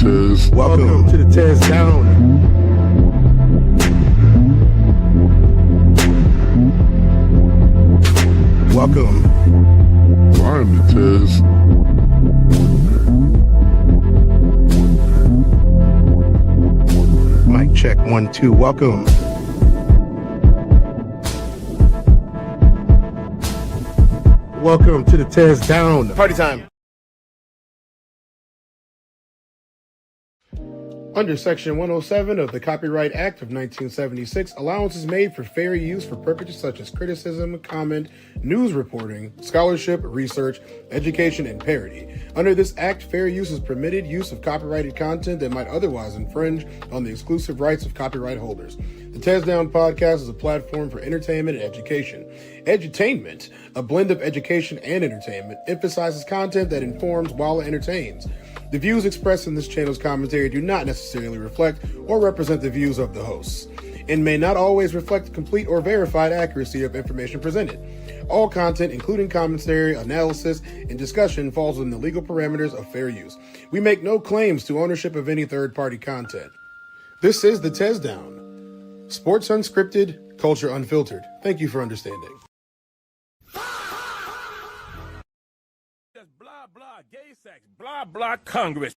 Tez. Welcome to the TezDown. Welcome. I'm the Tez. Mic check 1 2. Welcome. Welcome to the TezDown. Party time. Under Section 107 of the Copyright Act of 1976, allowance is made for fair use for purposes such as criticism, comment, news reporting, scholarship, research, education, and parody. Under this act, fair use is permitted use of copyrighted content that might otherwise infringe on the exclusive rights of copyright holders. The TezDown podcast is a platform for entertainment and education. Edutainment, a blend of education and entertainment, emphasizes content that informs while it entertains. The views expressed in this channel's commentary do not necessarily reflect or represent the views of the hosts, and may not always reflect complete or verified accuracy of information presented. All content, including commentary, analysis, and discussion, falls within the legal parameters of fair use. We make no claims to ownership of any third-party content. This is the TezDown. Sports unscripted, culture unfiltered. Thank you for understanding. Blah, blah, gay sex, blah, blah, Congress.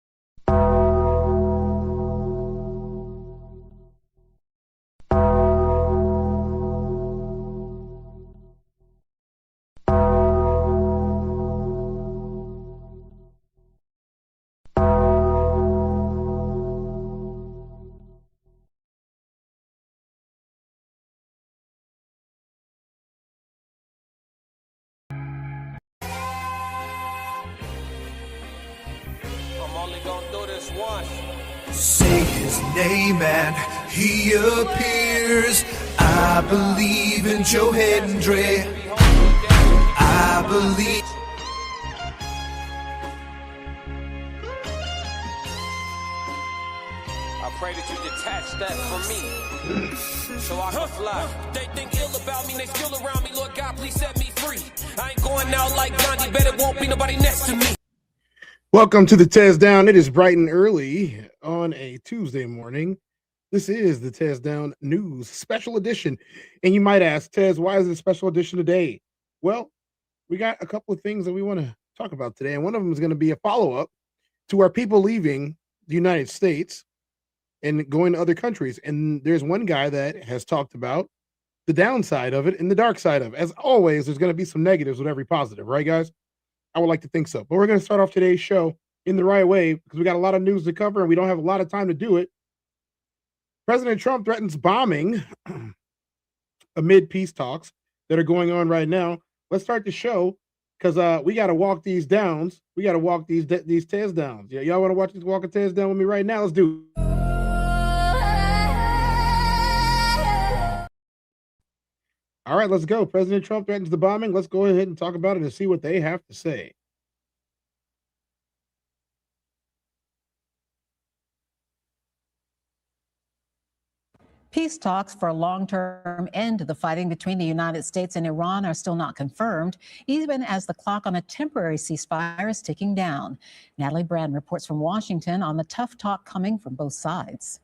Say his name and he appears. I believe in Joe Hendry. I believe. I pray that you detach that from me, so I can fly. They think ill about me, they still around me. Lord God, please set me free. I ain't going out like Gandhi, bet it won't be nobody next to me. Welcome to the TezDown. It is bright and early on a Tuesday morning. This is the TezDown News Special Edition. And you might ask, Tez, why is it a special edition today? Well, we got a couple of things that we want to talk about today. And one of them is going to be a follow-up to our people leaving the United States and going to other countries. And there's one guy that has talked about the downside of it and the dark side of it. As always, there's going to be some negatives with every positive, right, guys? I would like to think so. But we're going to start off today's show in the right way because we got a lot of news to cover and we don't have a lot of time to do it. President Trump threatens bombing amid peace talks that are going on right now. Let's start the show because we got to walk these downs. We got to walk these TezDowns. Yeah, y'all want to watch this walk a TezDown with me right now? Let's do it. All right, let's go. President Trump threatens the bombing. Let's go ahead and talk about it and see what they have to say. Peace talks for a long-term end to the fighting between the United States and Iran are still not confirmed, even as the clock on a temporary ceasefire is ticking down. Natalie Brand reports from Washington on the tough talk coming from both sides.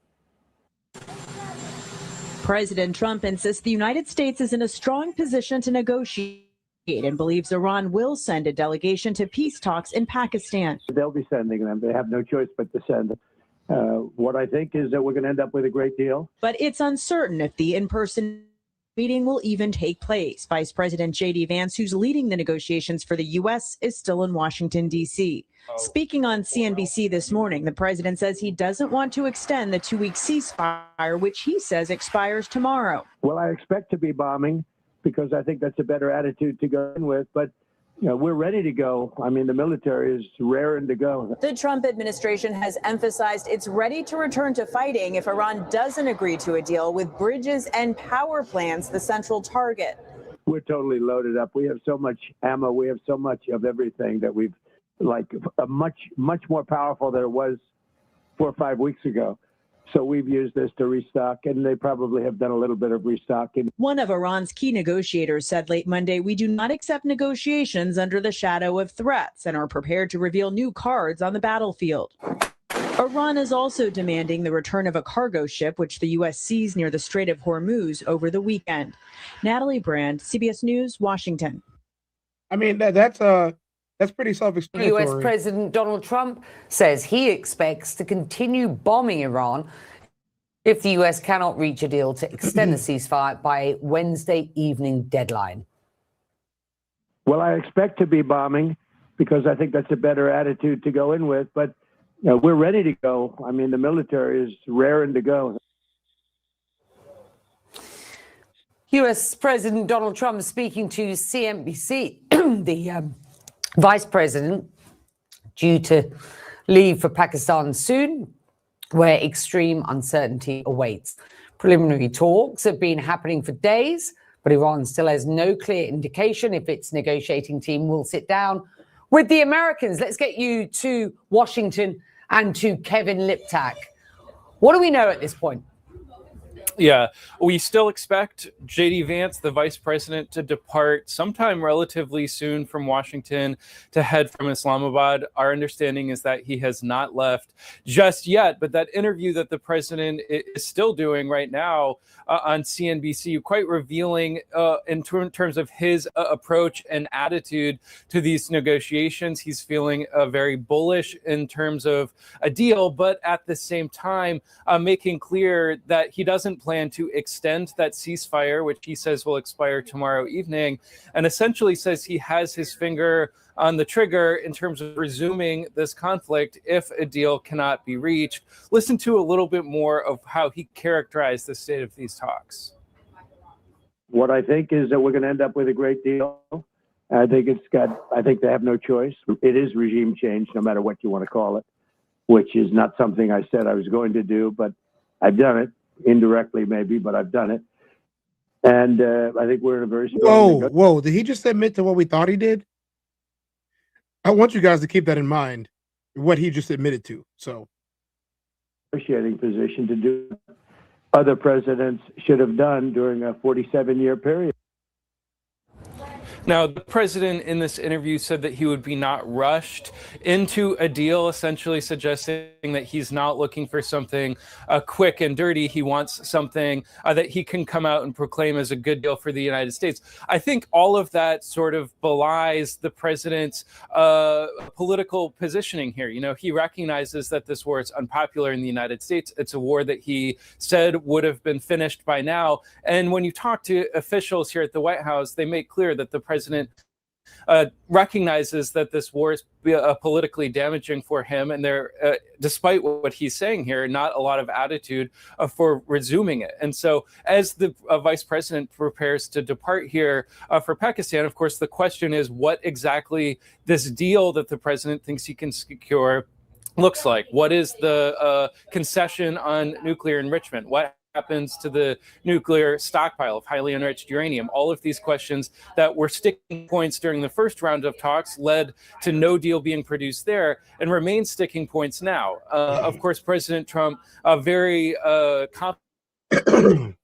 President Trump insists the United States is in a strong position to negotiate and believes Iran will send a delegation to peace talks in Pakistan. They'll be sending them. They have no choice but to send them. What I think is that we're going to end up with a great deal. But it's uncertain if the in-person meeting will even take place. Vice President J.D. Vance, who's leading the negotiations for the U.S., is still in Washington, D.C. Speaking on CNBC this morning, the president says he doesn't want to extend the two-week ceasefire, which he says expires tomorrow. Well, I expect to be bombing because I think that's a better attitude to go in with. But you know, we're ready to go. I mean, the military is raring to go. The Trump administration has emphasized it's ready to return to fighting if Iran doesn't agree to a deal, with bridges and power plants the central target. We're totally loaded up. We have so much ammo. We have so much of everything that we've much more powerful than it was 4 or 5 weeks ago. So we've used this to restock, and they probably have done a little bit of restocking. One of Iran's key negotiators said late Monday, "We do not accept negotiations under the shadow of threats and are prepared to reveal new cards on the battlefield." Iran is also demanding the return of a cargo ship, which the U.S. seized near the Strait of Hormuz over the weekend. Natalie Brand, CBS News, Washington. I mean, that's pretty U.S. self-explanatory. President Donald Trump says he expects to continue bombing Iran if the U.S. cannot reach a deal to extend the ceasefire by a Wednesday evening deadline. Well, I expect to be bombing because I think that's a better attitude to go in with. But we're ready to go. I mean, the military is raring to go. U.S. President Donald Trump speaking to CNBC, the vice president due to leave for Pakistan soon, where extreme uncertainty awaits. Preliminary talks have been happening for days, but Iran still has no clear indication if its negotiating team will sit down with the Americans. Let's get you to Washington and to Kevin Liptak. What do we know at this point? Yeah, we still expect J.D. Vance, the vice president, to depart sometime relatively soon from Washington to head from Islamabad. Our understanding is that he has not left just yet, but that interview that the president is still doing right now on CNBC, quite revealing in terms of his approach and attitude to these negotiations. He's feeling very bullish in terms of a deal, but at the same time, making clear that he doesn't plan to extend that ceasefire, which he says will expire tomorrow evening, and essentially says he has his finger on the trigger in terms of resuming this conflict if a deal cannot be reached. Listen to a little bit more of how he characterized the state of these talks. What I think is that we're going to end up with a great deal. I think they have no choice. It is regime change, no matter what you want to call it, which is not something I said I was going to do, but I've done it. Indirectly, maybe, but I've done it. And I think we're in a very strong... Whoa, did he just admit to what we thought he did? I want you guys to keep that in mind, what he just admitted to. So, negotiating position to do what other presidents should have done during a 47-year period. Now, the president in this interview said that he would be not rushed into a deal, essentially suggesting that he's not looking for something quick and dirty. He wants something that he can come out and proclaim as a good deal for the United States. I think all of that sort of belies the president's political positioning here. You know, he recognizes that this war is unpopular in the United States. It's a war that he said would have been finished by now. And when you talk to officials here at the White House, they make clear that the president recognizes that this war is politically damaging for him, and there, despite what he's saying here, not a lot of attitude for resuming it. And so, as the vice president prepares to depart here for Pakistan, of course, the question is what exactly this deal that the president thinks he can secure looks like. What is the concession on nuclear enrichment? What happens to the nuclear stockpile of highly enriched uranium? All of these questions that were sticking points during the first round of talks led to no deal being produced there and remain sticking points now. Of course, President Trump, very confident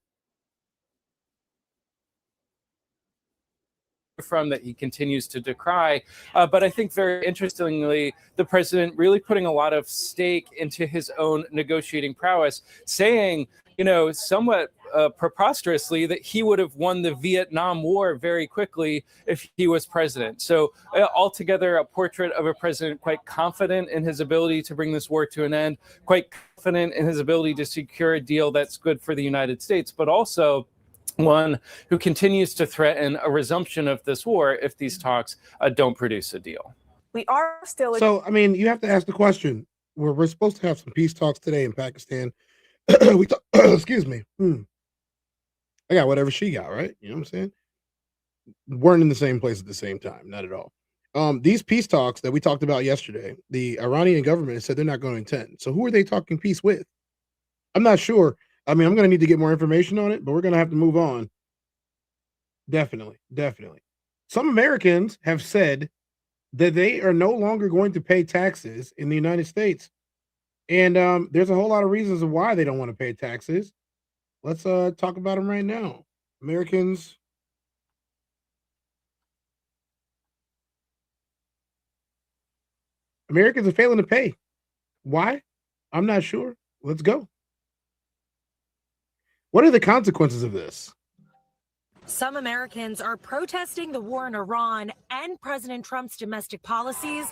from that he continues to decry. But I think very interestingly, the president really putting a lot of stake into his own negotiating prowess, saying, you know, somewhat preposterously that he would have won the Vietnam War very quickly if he was president. So altogether, a portrait of a president quite confident in his ability to bring this war to an end, quite confident in his ability to secure a deal that's good for the United States, but also one who continues to threaten a resumption of this war if these talks don't produce a deal. We are still... So, I mean, you have to ask the question. We're supposed to have some peace talks today in Pakistan. Excuse me. I got whatever she got, right? You know what I'm saying? Weren't in the same place at the same time. Not at all. These peace talks that we talked about yesterday, the Iranian government has said they're not going to attend. So who are they talking peace with? I'm not sure. I mean, I'm going to need to get more information on it, but we're going to have to move on. Definitely. Some Americans have said that they are no longer going to pay taxes in the United States. And there's a whole lot of reasons of why they don't want to pay taxes. Let's talk about them right now. Americans are failing to pay. Why? I'm not sure. Let's go. What are the consequences of this? Some Americans are protesting the war in Iran and President Trump's domestic policies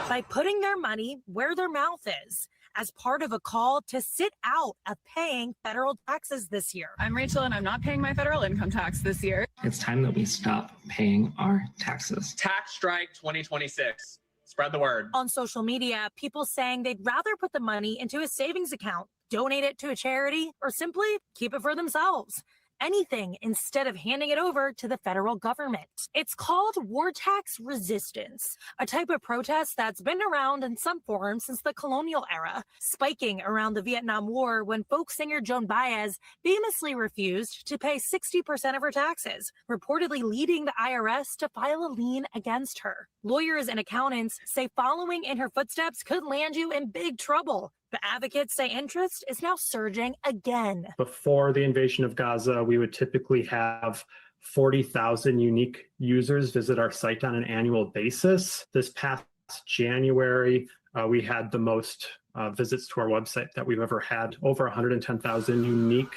by putting their money where their mouth is as part of a call to sit out of paying federal taxes this year. I'm Rachel, and I'm not paying my federal income tax this year. It's time that we stop paying our taxes. Tax Strike 2026. Spread the word. On social media, people saying they'd rather put the money into a savings account, donate it to a charity, or simply keep it for themselves. Anything instead of handing it over to the federal government. It's called war tax resistance, a type of protest that's been around in some form since the colonial era, spiking around the Vietnam War when folk singer Joan Baez famously refused to pay 60% of her taxes, reportedly leading the IRS to file a lien against her. Lawyers and accountants say following in her footsteps could land you in big trouble. But advocates say interest is now surging again. Before the invasion of Gaza, we would typically have 40,000 unique users visit our site on an annual basis. This past January, we had the most visits to our website that we've ever had, over 110,000 unique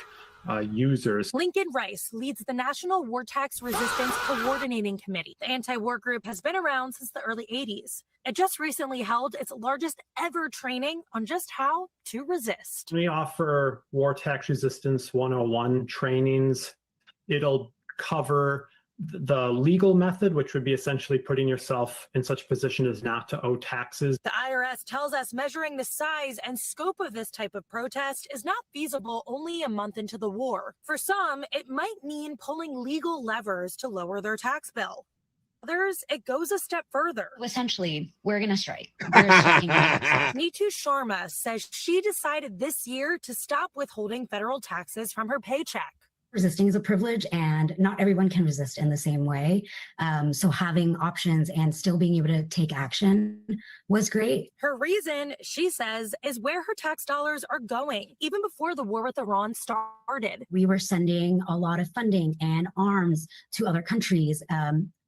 users. Lincoln Rice leads the National War Tax Resistance Coordinating Committee. The anti-war group has been around since the early 80s. It just recently held its largest ever training on just how to resist. We offer War Tax Resistance 101 trainings. It'll cover the legal method, which would be essentially putting yourself in such a position as not to owe taxes. The IRS tells us measuring the size and scope of this type of protest is not feasible only a month into the war. For some, it might mean pulling legal levers to lower their tax bill. Others, it goes a step further. Essentially, we're going to strike. Neetu Sharma says she decided this year to stop withholding federal taxes from her paycheck. Resisting is a privilege, and not everyone can resist in the same way. So having options and still being able to take action was great. Her reason, she says, is where her tax dollars are going, even before the war with Iran started. We were sending a lot of funding and arms to other countries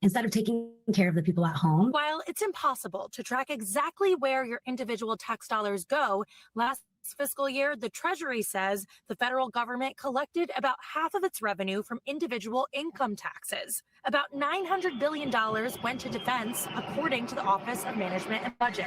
instead of taking care of the people at home. While it's impossible to track exactly where your individual tax dollars go, last fiscal year, the Treasury says the federal government collected about half of its revenue from individual income taxes. About $900 billion went to defense, according to the Office of Management and Budget.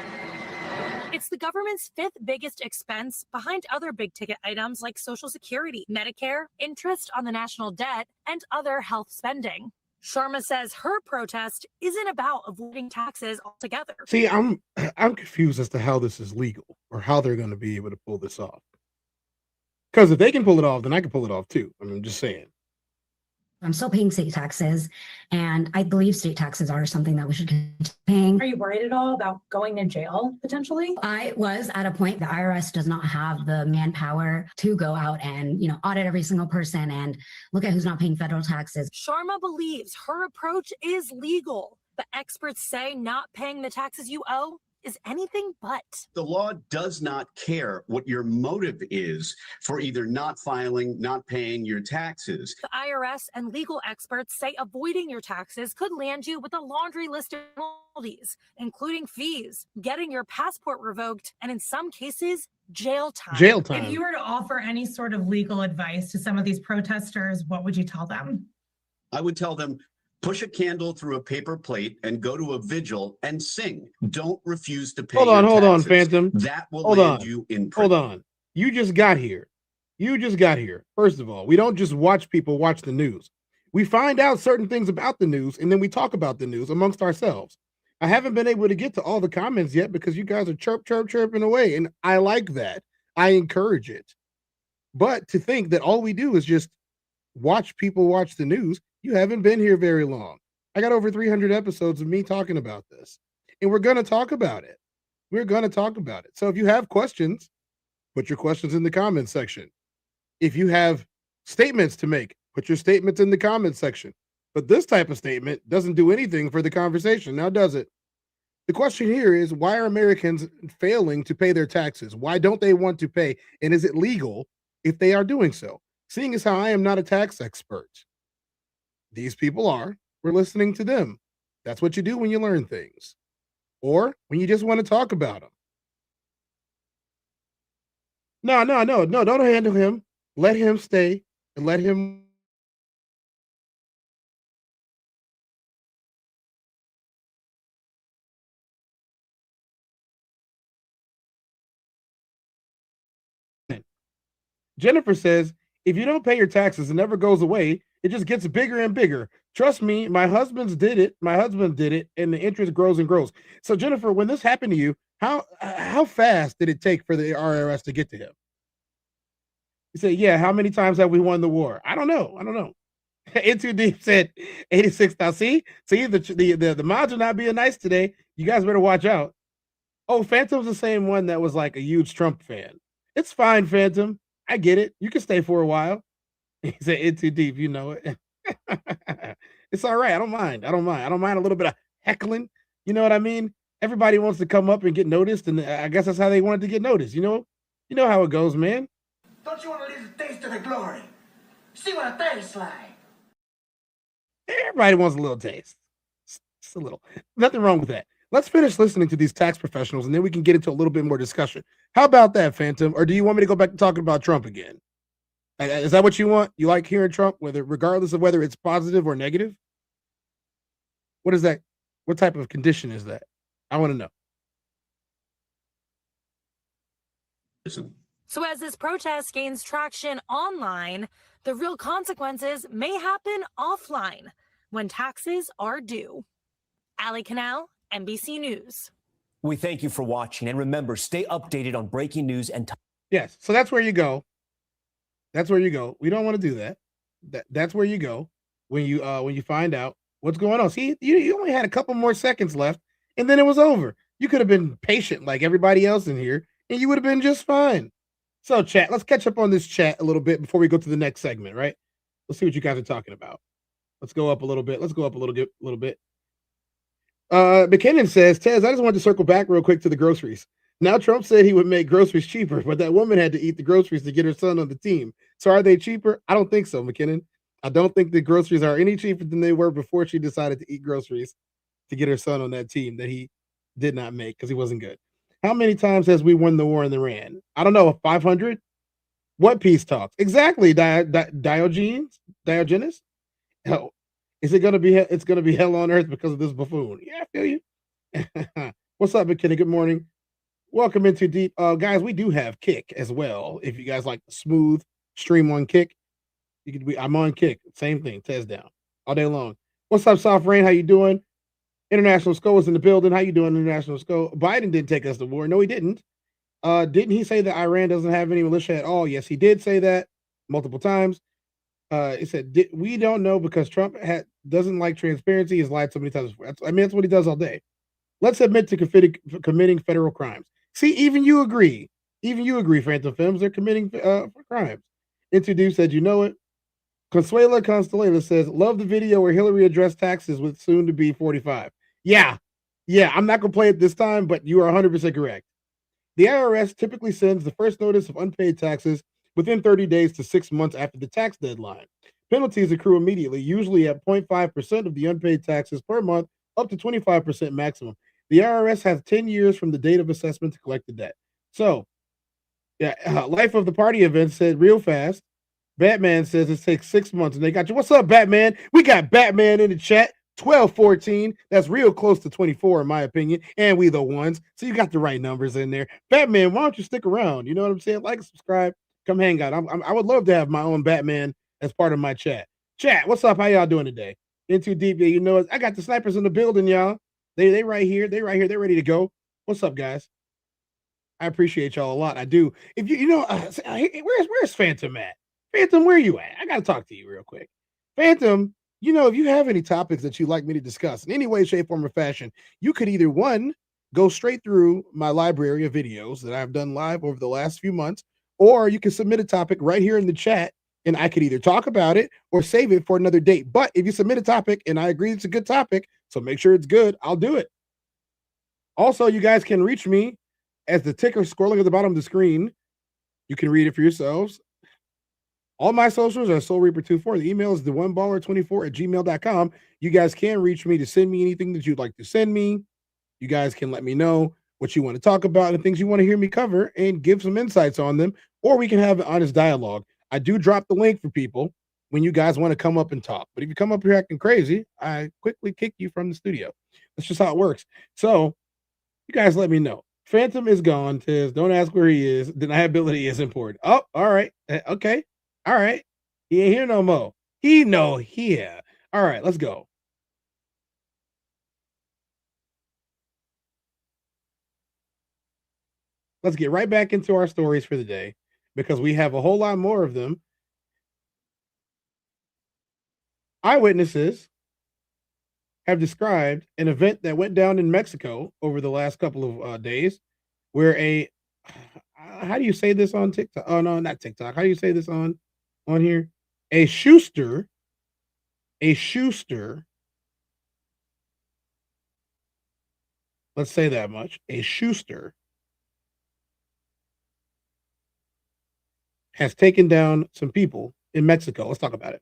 It's the government's fifth biggest expense behind other big ticket items like Social Security, Medicare, interest on the national debt, and other health spending. Sharma says her protest isn't about avoiding taxes altogether. See, I'm confused as to how this is legal or how they're going to be able to pull this off. Because if they can pull it off, then I can pull it off too. I mean, I'm just saying. I'm still paying state taxes, and I believe state taxes are something that we should continue paying. Are you worried at all about going to jail potentially? I was at a point. The IRS does not have the manpower to go out and, audit every single person and look at who's not paying federal taxes. Sharma believes her approach is legal, but experts say not paying the taxes you owe is anything but. The law does not care what your motive is for either not filing, not paying your taxes. The IRS and legal experts say avoiding your taxes could land you with a laundry list of penalties, including fees, getting your passport revoked, and in some cases, jail time. Jail time. If you were to offer any sort of legal advice to some of these protesters, what would you tell them? I would tell them, push a candle through a paper plate and go to a vigil and sing. Don't refuse to pay Hold your on, taxes. Phantom. That will land you in prison. Hold on. You just got here. First of all, we don't just watch people watch the news. We find out certain things about the news, and then we talk about the news amongst ourselves. I haven't been able to get to all the comments yet because you guys are chirping away, and I like that. I encourage it. But to think that all we do is just watch people watch the news, you haven't been here very long. I got over 300 episodes of me talking about this, and we're going to talk about it. So if you have questions, put your questions in the comments section. If you have statements to make, put your statements in the comments section. But this type of statement doesn't do anything for the conversation, now does it? The question here is, why are Americans failing to pay their taxes? Why don't they want to pay? And is it legal if they are doing so? Seeing as how I am not a tax expert, these people are. We're listening to them. That's what you do when you learn things, or when you just want to talk about them. No, don't handle him. Let him stay and let him. Jennifer says, if you don't pay your taxes, it never goes away. It just gets bigger and bigger. Trust me, my husband did it, and the interest grows and grows. So, Jennifer, when this happened to you, how fast did it take for the IRS to get to him? He said, yeah, how many times have we won the war? I don't know. In Too Deep said 86. Now, see, the mods are not being nice today. You guys better watch out. Oh, Phantom's the same one that was like a huge Trump fan. It's fine, Phantom. I get it. You can stay for a while. He said, "In Too Deep, you know it." It's all right. I don't mind. I don't mind a little bit of heckling. You know what I mean? Everybody wants to come up and get noticed, and I guess that's how they wanted to get noticed. You know how it goes, man. Don't you want to leave the taste of the glory? See what a tastes like. Everybody wants a little taste. Just a little. Nothing wrong with that. Let's finish listening to these tax professionals, and then we can get into a little bit more discussion. How about that, Phantom? Or do you want me to go back to talking about Trump again? Is that what you want? You like hearing Trump, regardless of whether it's positive or negative? What is that? What type of condition is that? I want to know. Listen. So as this protest gains traction online, the real consequences may happen offline when taxes are due. Ali Canal, NBC News. We thank you for watching, and remember, stay updated on breaking news and yes. So that's where you go. That's where you go. We don't want to do that. That's where you go when you find out what's going on. See, you only had a couple more seconds left, and then it was over. You could have been patient like everybody else in here, and you would have been just fine. So, chat, let's catch up on this chat a little bit before we go to the next segment, right? Let's see what you guys are talking about. Let's go up a little bit. McKinnon says, Tez, I just wanted to circle back real quick to the groceries. Now, Trump said he would make groceries cheaper, but that woman had to eat the groceries to get her son on the team. So are they cheaper? I don't think so, McKinnon. I don't think the groceries are any cheaper than they were before she decided to eat groceries to get her son on that team that he did not make because he wasn't good. How many times has we won the war in Iran? I don't know, 500? What peace talks? Exactly, Diogenes? Hell, is it going to be? It's going to be hell on earth because of this buffoon. Yeah, I feel you. What's up, McKinney? Good morning. Welcome into Deep. Guys, we do have Kick as well. If you guys like the smooth stream on Kick, I'm on Kick. Same thing, TezDown all day long. What's up, Soft Rain? How you doing? International Sco is in the building. How you doing, International Sco? Biden didn't take us to war. No, he didn't. Didn't he say that Iran doesn't have any militia at all? Yes, he did say that multiple times. He said, we don't know because Trump doesn't like transparency. He's lied so many times before. That's what he does all day. Let's admit to committing federal crimes. See, even you agree. Phantom Films, they're committing crimes. Introduced said, you know it. Consuela Constellela says, love the video where Hillary addressed taxes with soon to be 45. Yeah, I'm not going to play it this time, but you are 100% correct. The IRS typically sends the first notice of unpaid taxes within 30 days to 6 months after the tax deadline. Penalties accrue immediately, usually at 0.5% of the unpaid taxes per month, up to 25% maximum. The IRS has 10 years from the date of assessment to collect the debt. So, Life of the Party event said real fast. Batman says it takes 6 months, and they got you. What's up, Batman? We got Batman in the chat. 12-14. That's real close to 24, in my opinion. And we the ones. So you got the right numbers in there. Batman, why don't you stick around? You know what I'm saying? Like, subscribe, come hang out. I would love to have my own Batman as part of my chat. Chat, what's up? How y'all doing today? In Too Deep, you know, I got the snipers in the building, y'all. They right here. They're ready to go. What's up, guys? I appreciate y'all a lot. I do. If where's Phantom at? Phantom, where you at? I got to talk to you real quick. Phantom, you know, if you have any topics that you'd like me to discuss in any way, shape, form, or fashion, you could either, one, go straight through my library of videos that I've done live over the last few months, or you can submit a topic right here in the chat, and I could either talk about it or save it for another date. But if you submit a topic and I agree it's a good topic, so make sure it's good, I'll do it. Also, you guys can reach me as the ticker scrolling at the bottom of the screen. You can read it for yourselves. All my socials are SoulReaper24. The email is theoneballer24@gmail.com. You guys can reach me to send me anything that you'd like to send me. You guys can let me know what you want to talk about and things you want to hear me cover and give some insights on them. or we can have an honest dialogue. I do drop the link for people when you guys want to come up and talk. But if you come up here acting crazy, I quickly kick you from the studio. That's just how it works. So you guys let me know. Phantom is gone, Tiz. Don't ask where he is. Deniability is important. Oh, all right. Okay. All right. He ain't here no more. He no here. All right, let's go. Let's get right back into our stories for the day because we have a whole lot more of them. Eyewitnesses have described an event that went down in Mexico over the last couple of days where how do you say this on TikTok? Oh, no, not TikTok. How do you say this on here? A Schuster, let's say that much. A Schuster has taken down some people in Mexico. Let's talk about it.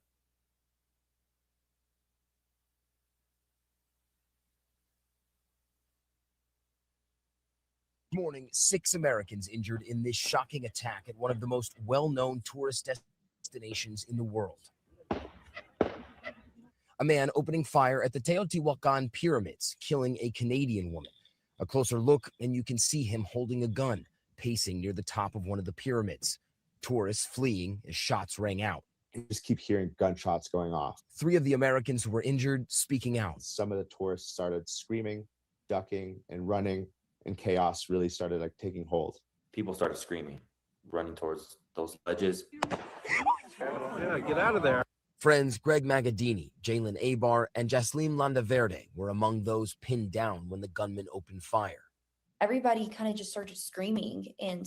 Morning, 6 Americans injured in this shocking attack at one of the most well-known tourist destinations in the world. A man opening fire at the Teotihuacan pyramids, killing a Canadian woman. A closer look, and you can see him holding a gun, pacing near the top of one of the pyramids. Tourists fleeing as shots rang out. You just keep hearing gunshots going off. 3 of the Americans who were injured speaking out. Some of the tourists started screaming, ducking, and running, and chaos really started taking hold. People started screaming, running towards those ledges. Yeah, get out of there. Friends Greg Magadini, Jalen Abar, and Jasleen Landaverde were among those pinned down when the gunman opened fire. Everybody kind of just started screaming and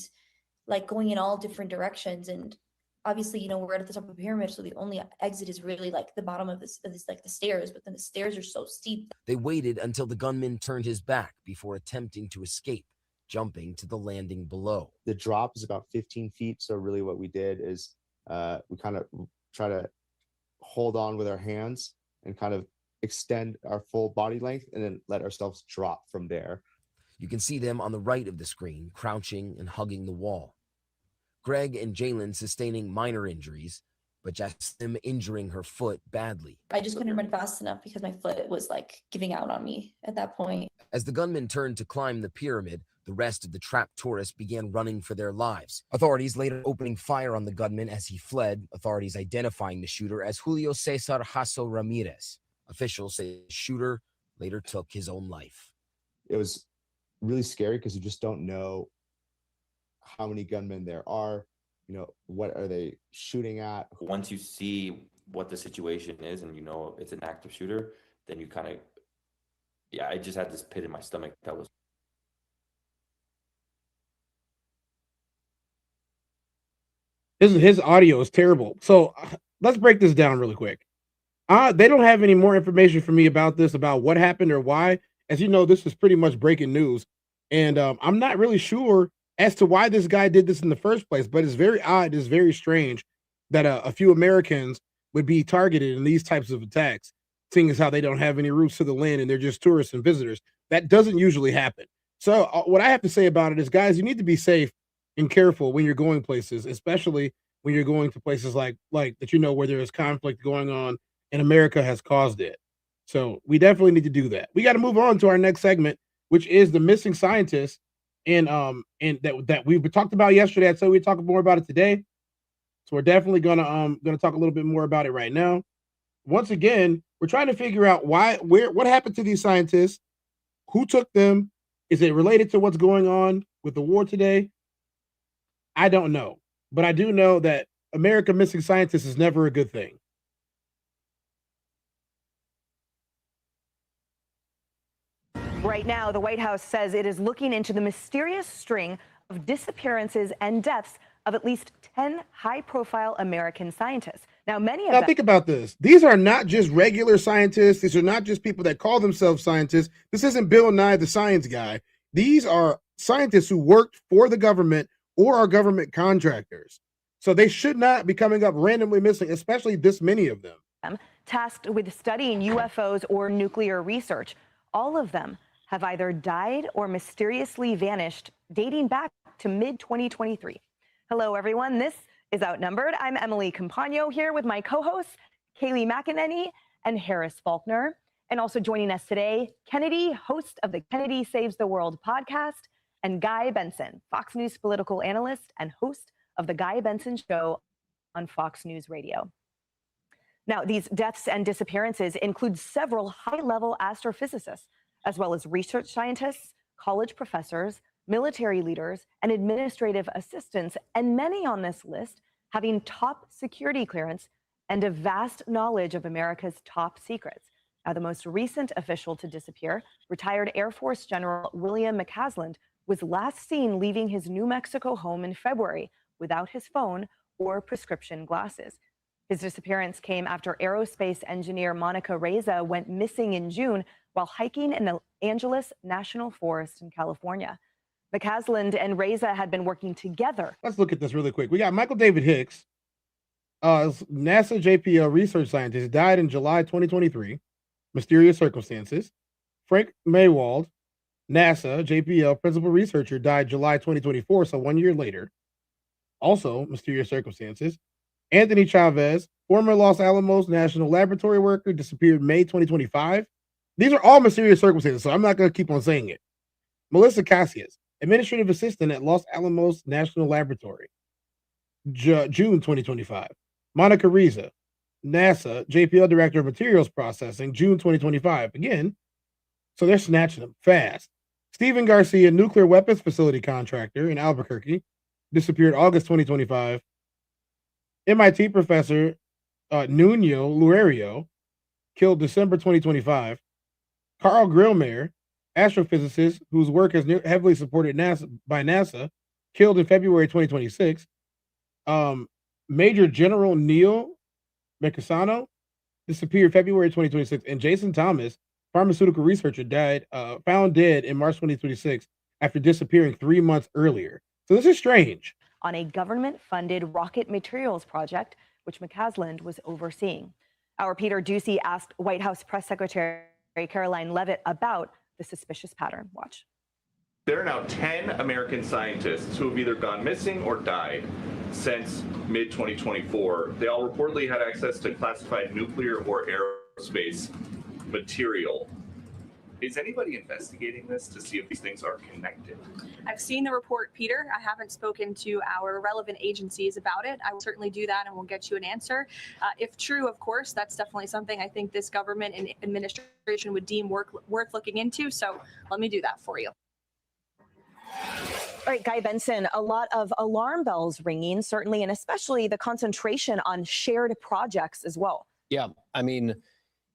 going in all different directions. And obviously, we're at the top of the pyramid, so the only exit is really the bottom of this the stairs, but then the stairs are so steep. They waited until the gunman turned his back before attempting to escape, jumping to the landing below. The drop is about 15 feet, so really what we did is we kind of try to hold on with our hands and kind of extend our full body length and then let ourselves drop from there. You can see them on the right of the screen, crouching and hugging the wall. Greg and Jalen sustaining minor injuries, but Jasmine injuring her foot badly. I just couldn't run fast enough because my foot was giving out on me at that point. As the gunman turned to climb the pyramid, the rest of the trapped tourists began running for their lives. Authorities later opening fire on the gunman as he fled, authorities identifying the shooter as Julio Cesar Hasso Ramirez. Officials say the shooter later took his own life. It was really scary because you just don't know how many gunmen there are, what are they shooting at. Once you see what the situation is and it's an active shooter, then you kind of, I just had this pit in my stomach that was. His audio is terrible. So let's break this down really quick. They don't have any more information for me about this, about what happened or why. As you know, this is pretty much breaking news. And I'm not really sure as to why this guy did this in the first place, but it's very odd. It's very strange that a few Americans would be targeted in these types of attacks, seeing as how they don't have any roots to the land and they're just tourists and visitors. That doesn't usually happen. So what I have to say about it is, guys, you need to be safe and careful when you're going places, especially when you're going to places like that, where there is conflict going on and America has caused it. So we definitely need to do that. We got to move on to our next segment, which is the missing scientists, and that we talked about yesterday. I'd say we talk more about it today. So we're definitely gonna talk a little bit more about it right now. Once again, we're trying to figure out what happened to these scientists, who took them, is it related to what's going on with the war today? I don't know, but I do know that America missing scientists is never a good thing. Right now, the White House says it is looking into the mysterious string of disappearances and deaths of at least 10 high-profile American scientists. Now, think about this. These are not just regular scientists. These are not just people that call themselves scientists. This isn't Bill Nye, the science guy. These are scientists who worked for the government or are government contractors. So they should not be coming up randomly missing, especially this many of them. Tasked with studying UFOs or nuclear research. All of them have either died or mysteriously vanished, dating back to mid-2023. Hello, everyone. This is Outnumbered. I'm Emily Campagno here with my co-hosts, Kaylee McEnany and Harris Faulkner. And also joining us today, Kennedy, host of the Kennedy Saves the World podcast, and Guy Benson, Fox News political analyst and host of the Guy Benson Show on Fox News Radio. Now, these deaths and disappearances include several high-level astrophysicists, as well as research scientists, college professors, military leaders, and administrative assistants, and many on this list having top security clearance and a vast knowledge of America's top secrets. Now, the most recent official to disappear, retired Air Force General William McCasland, was last seen leaving his New Mexico home in February without his phone or prescription glasses. His disappearance came after aerospace engineer Monica Reza went missing in June while hiking in the Angeles National Forest in California. McCasland and Reza had been working together. Let's look at this really quick. We got Michael David Hicks, NASA JPL research scientist, died in July 2023, mysterious circumstances. Frank Maywald, NASA JPL principal researcher, died July 2024, so 1 year later. Also, mysterious circumstances. Anthony Chavez, former Los Alamos National Laboratory worker, disappeared May 2025. These are all mysterious circumstances, so I'm not going to keep on saying it. Melissa Cassius, administrative assistant at Los Alamos National Laboratory, June 2025. Monica Reza, NASA JPL director of materials processing, June 2025. Again, so they're snatching them fast. Stephen Garcia, nuclear weapons facility contractor in Albuquerque, disappeared August 2025. MIT professor Nuno Loureiro, killed December 2025. Carl Grillmeyer, astrophysicist whose work has heavily supported by NASA, killed in February 2026. Major General Neil Becasano disappeared February 2026, and Jason Thomas, pharmaceutical researcher, died found dead in March 2026 after disappearing 3 months earlier. So this is strange. On a government-funded rocket materials project, which McCasland was overseeing. Our Peter Ducey asked White House Press Secretary Caroline Leavitt about the suspicious pattern. Watch. There are now 10 American scientists who have either gone missing or died since mid-2024. They all reportedly had access to classified nuclear or aerospace material. Is anybody investigating this to see if these things are connected? I've seen the report, Peter. I haven't spoken to our relevant agencies about it. I will certainly do that and we'll get you an answer. If true, of course, that's definitely something I think this government and administration would deem worth looking into. So let me do that for you. All right, Guy Benson, a lot of alarm bells ringing, certainly, and especially the concentration on shared projects as well. Yeah, I mean,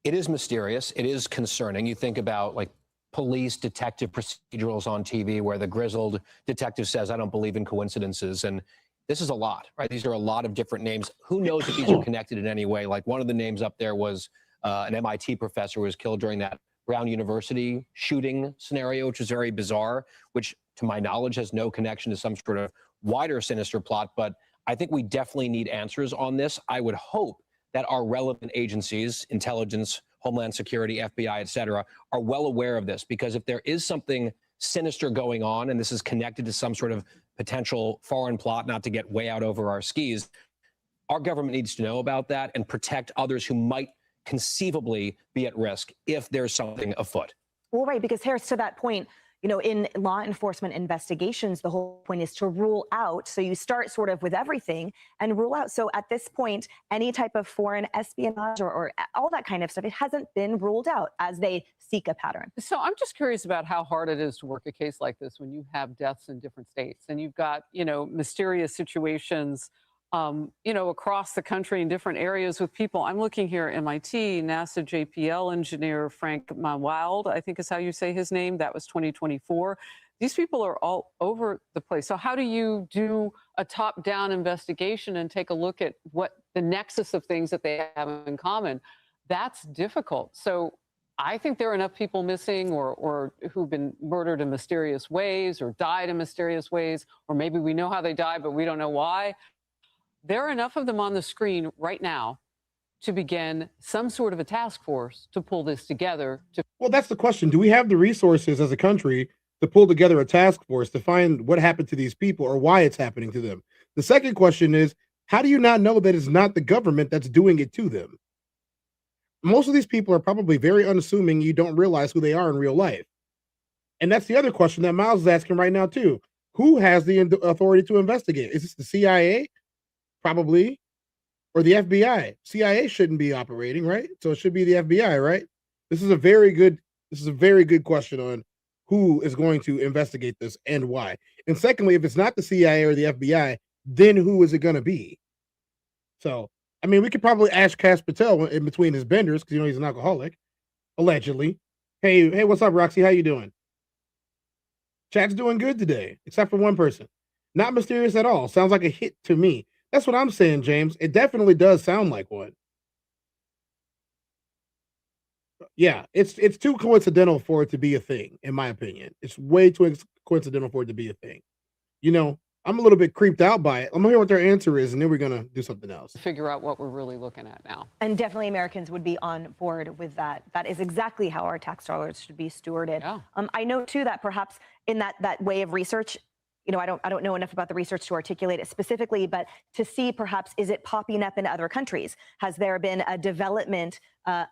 it is mysterious. It is concerning. You think about like police detective procedurals on TV where the grizzled detective says, I don't believe in coincidences. And this is a lot, right? These are a lot of different names. Who knows if these are connected in any way? Like one of the names up there was an MIT professor who was killed during that Brown University shooting scenario, which is very bizarre, which to my knowledge has no connection to some sort of wider sinister plot. But I think we definitely need answers on this. I would hope that our relevant agencies, intelligence, Homeland Security, FBI, et cetera, are well aware of this, because if there is something sinister going on and this is connected to some sort of potential foreign plot, not to get way out over our skis, our government needs to know about that and protect others who might conceivably be at risk if there's something afoot. Well, right, because Harris, to that point, you know, in law enforcement investigations, the whole point is to rule out. So you start sort of with everything and rule out. So at this point, any type of foreign espionage or all that kind of stuff, it hasn't been ruled out as they seek a pattern. So I'm just curious about how hard it is to work a case like this when you have deaths in different states and you've got, you know, mysterious situations, you know, across the country in different areas with people. I'm looking here at MIT, NASA JPL engineer Frank Maywald, I think is how you say his name. That was 2024. These people are all over the place. So how do you do a top-down investigation and take a look at what the nexus of things that they have in common? That's difficult. So I think there are enough people missing or who've been murdered in mysterious ways or died in mysterious ways, or maybe we know how they died, but we don't know why. There are enough of them on the screen right now to begin some sort of a task force to pull this together. Well, that's the question. Do we have the resources as a country to pull together a task force to find what happened to these people or why it's happening to them? The second question is, how do you not know that it's not the government that's doing it to them? Most of these people are probably very unassuming. You don't realize who they are in real life. And that's the other question that Miles is asking right now, too. Who has the authority to investigate? Is this the CIA? Probably. Or the FBI? CIA shouldn't be operating, right? So it should be the FBI, right? This is a very good question on who is going to investigate this and why. And secondly, if it's not the CIA or the FBI, then who is it going to be? So, I mean, we could probably ask Cass Patel in between his benders because he's an alcoholic, allegedly. Hey, what's up, Roxy? How you doing? Chat's doing good today, except for one person. Not mysterious at all. Sounds like a hit to me. That's what I'm saying, James. It definitely does sound like one. Yeah, it's too coincidental for it to be a thing, in my opinion. It's way too coincidental for it to be a thing. I'm a little bit creeped out by it. I'm gonna hear what their answer is, and then we're gonna do something else. Figure out what we're really looking at now. And definitely Americans would be on board with that. That is exactly how our tax dollars should be stewarded. Yeah. I know too that perhaps in that way of research, I don't know enough about the research to articulate it specifically, but to see perhaps, is it popping up in other countries? Has there been a development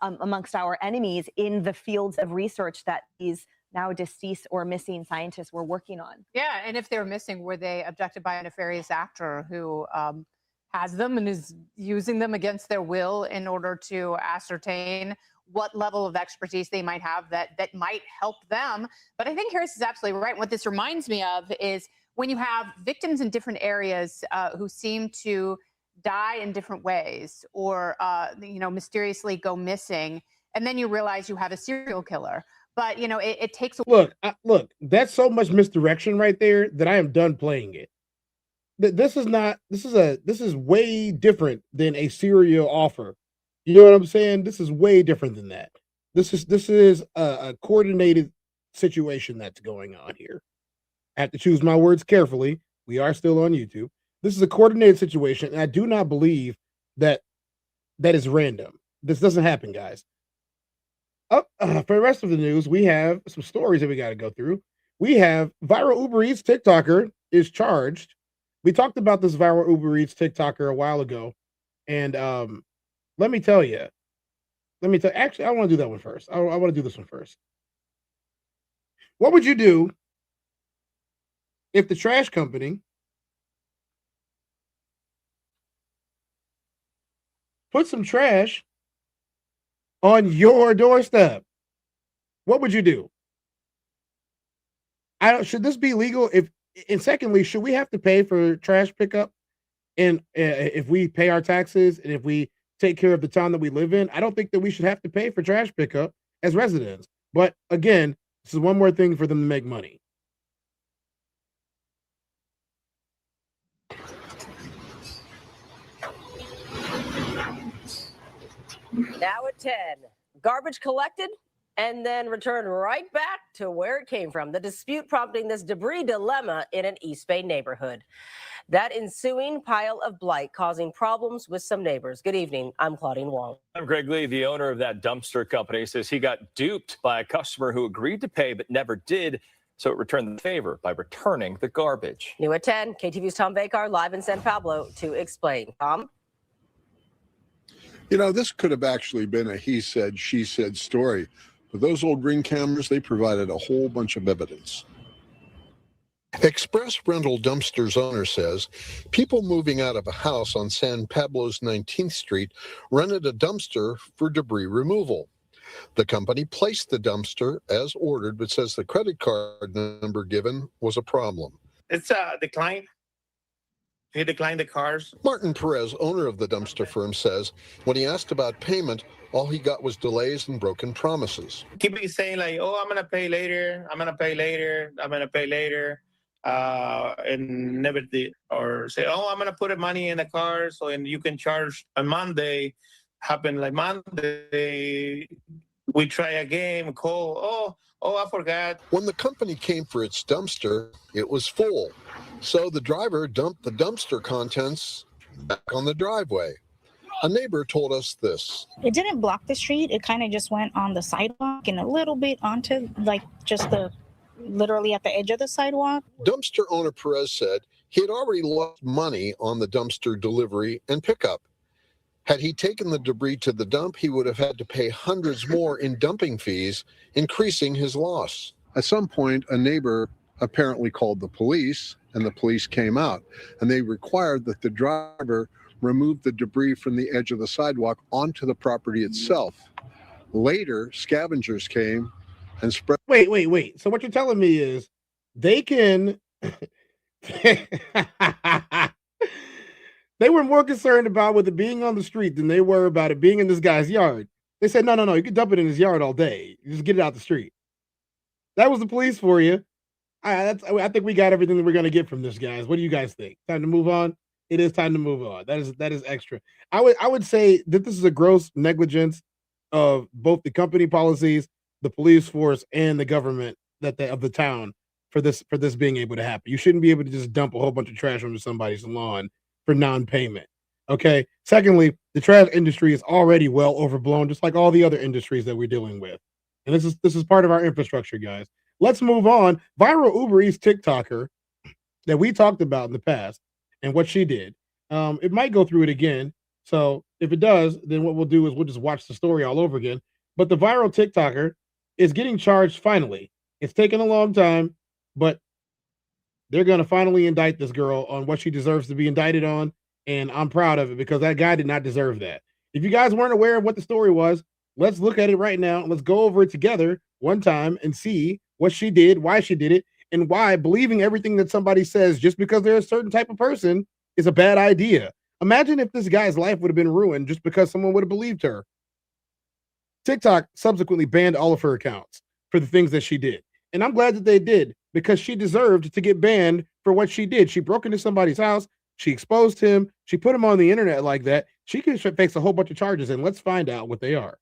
amongst our enemies in the fields of research that these now deceased or missing scientists were working on? Yeah, and if they were missing, were they abducted by a nefarious actor who has them and is using them against their will in order to ascertain what level of expertise they might have that might help them? But I think Harris is absolutely right. What this reminds me of is when you have victims in different areas who seem to die in different ways or mysteriously go missing, and then you realize you have a serial killer. But it takes a look. That's so much misdirection right there that I am done playing it. This is way different than a serial offer. You know what I'm saying? This is way different than that. This is a coordinated situation that's going on here. I have to choose my words carefully. We are still on YouTube. This is a coordinated situation, and I do not believe that is random. This doesn't happen, guys. For the rest of the news, we have some stories that we got to go through. We have viral Uber Eats TikToker is charged. We talked about this viral Uber Eats TikToker a while ago, and let me tell you. Actually, I want to do that one first. I want to do this one first. What would you do if the trash company put some trash on your doorstep? What would you do? Should this be legal? And secondly, should we have to pay for trash pickup? And if we pay our taxes and if we take care of the town that we live in, I don't think that we should have to pay for trash pickup as residents. But again, this is one more thing for them to make money. Now at 10, garbage collected and then returned right back to where it came from. The dispute prompting this debris dilemma in an East Bay neighborhood. That ensuing pile of blight causing problems with some neighbors. Good evening. I'm Claudine Wong. I'm Greg Lee. The owner of that dumpster company says he got duped by a customer who agreed to pay but never did. So it returned the favor by returning the garbage. New at 10, KTV's Tom Bakar live in San Pablo to explain. Tom? This could have actually been a he said, she said story. But those old Ring cameras, they provided a whole bunch of evidence. Express Rental Dumpsters owner says people moving out of a house on San Pablo's 19th Street rented a dumpster for debris removal. The company placed the dumpster as ordered, but says the credit card number given was a problem. It's declined. He declined the cars. Martin Perez, owner of the dumpster firm, says when he asked about payment, all he got was delays and broken promises. Keep saying like, oh, I'm going to pay later. I'm going to pay later. I'm going to pay later. And never did. Or say, oh, I'm going to put money in the car so and you can charge on Monday. Happened like Monday. We try again, call, oh, I forgot. When the company came for its dumpster, it was full. So the driver dumped the dumpster contents back on the driveway. A neighbor told us this. It didn't block the street. It kind of just went on the sidewalk and a little bit onto literally at the edge of the sidewalk. Dumpster owner Perez said He had already lost money on the dumpster delivery and pickup. Had he taken the debris to the dump, he would have had to pay hundreds more in dumping fees, increasing his loss. At some point, a neighbor apparently called the police, and the police came out, and they required that the driver remove the debris from the edge of the sidewalk onto the property itself. Later, scavengers came and spread. Wait. So what you're telling me is they can. They were more concerned about with it being on the street than they were about it being in this guy's yard. They said, no, you can dump it in his yard all day. You just get it out the street. That was the police for you. I think we got everything that we're going to get from this, guys. What do you guys think? Time to move on? It is time to move on. That is extra. I would say that this is a gross negligence of both the company policies, the police force, and the government of the town for this being able to happen. You shouldn't be able to just dump a whole bunch of trash onto somebody's lawn for non-payment. Okay. Secondly, the trash industry is already well overblown, just like all the other industries that we're dealing with. And this is part of our infrastructure, guys. Let's move on. Viral Uber Eats TikToker that we talked about in the past and what she did. It might go through it again. So if it does, then what we'll do is we'll just watch the story all over again. But the viral TikToker is getting charged finally. It's taken a long time, but they're going to finally indict this girl on what she deserves to be indicted on. And I'm proud of it because that guy did not deserve that. If you guys weren't aware of what the story was, let's look at it right now. Let's go over it together one time and see what she did, why she did it, and why believing everything that somebody says just because they're a certain type of person is a bad idea. Imagine if this guy's life would have been ruined just because someone would have believed her. TikTok subsequently banned all of her accounts for the things that she did. And I'm glad that they did because she deserved to get banned for what she did. She broke into somebody's house. She exposed him. She put him on the internet like that. She can face a whole bunch of charges, and let's find out what they are.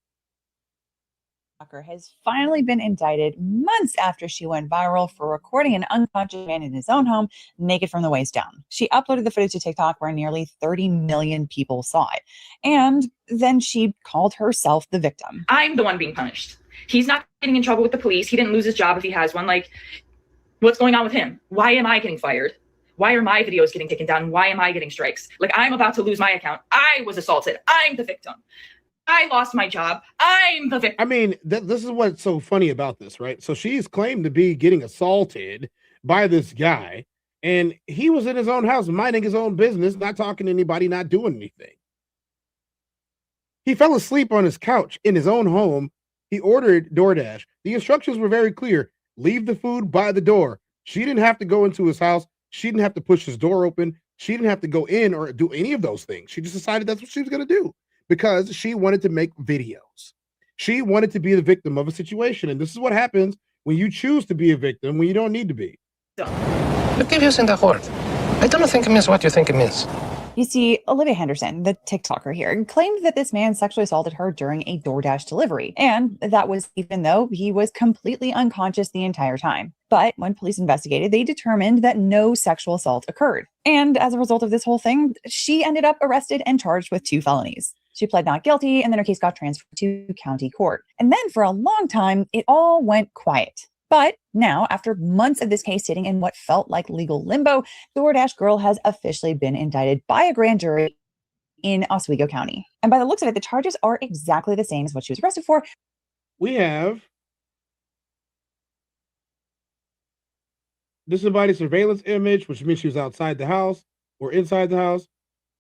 Has finally been indicted months after she went viral for recording an unconscious man in his own home naked from the waist down. She uploaded the footage to TikTok where nearly 30 million people saw it. And then she called herself the victim. I'm the one being punished. He's not getting in trouble with the police. He didn't lose his job if he has one. Like, what's going on with him? Why am I getting fired? Why are my videos getting taken down? Why am I getting strikes? Like, I'm about to lose my account. I was assaulted. I'm the victim. I lost my job. I'm the victim. I mean, this is what's so funny about this, right? So she's claimed to be getting assaulted by this guy, and he was in his own house, minding his own business, not talking to anybody, not doing anything. He fell asleep on his couch in his own home. He ordered DoorDash. The instructions were very clear. Leave the food by the door. She didn't have to go into his house. She didn't have to push his door open. She didn't have to go in or do any of those things. She just decided that's what she was going to do. Because she wanted to make videos. She wanted to be the victim of a situation. And this is what happens when you choose to be a victim when you don't need to be. You keep using that word. I don't think it means what you think it means. You see, Olivia Henderson, the TikToker here, claimed that this man sexually assaulted her during a DoorDash delivery. And that was even though he was completely unconscious the entire time. But when police investigated, they determined that no sexual assault occurred. And as a result of this whole thing, she ended up arrested and charged with 2 felonies. She pled not guilty, and then her case got transferred to county court. And then for a long time, it all went quiet. But now, after months of this case sitting in what felt like legal limbo, the DoorDash girl has officially been indicted by a grand jury in Oswego County. And by the looks of it, the charges are exactly the same as what she was arrested for. We have disembodied surveillance image, which means she was outside the house or inside the house.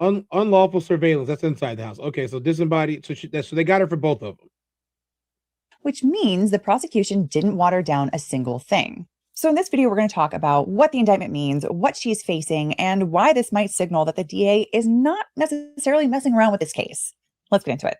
Unlawful surveillance, that's inside the house. Okay, so disembodied, so they got her for both of them. Which means the prosecution didn't water down a single thing. So in this video, we're going to talk about what the indictment means, what she's facing, and why this might signal that the DA is not necessarily messing around with this case. Let's get into it.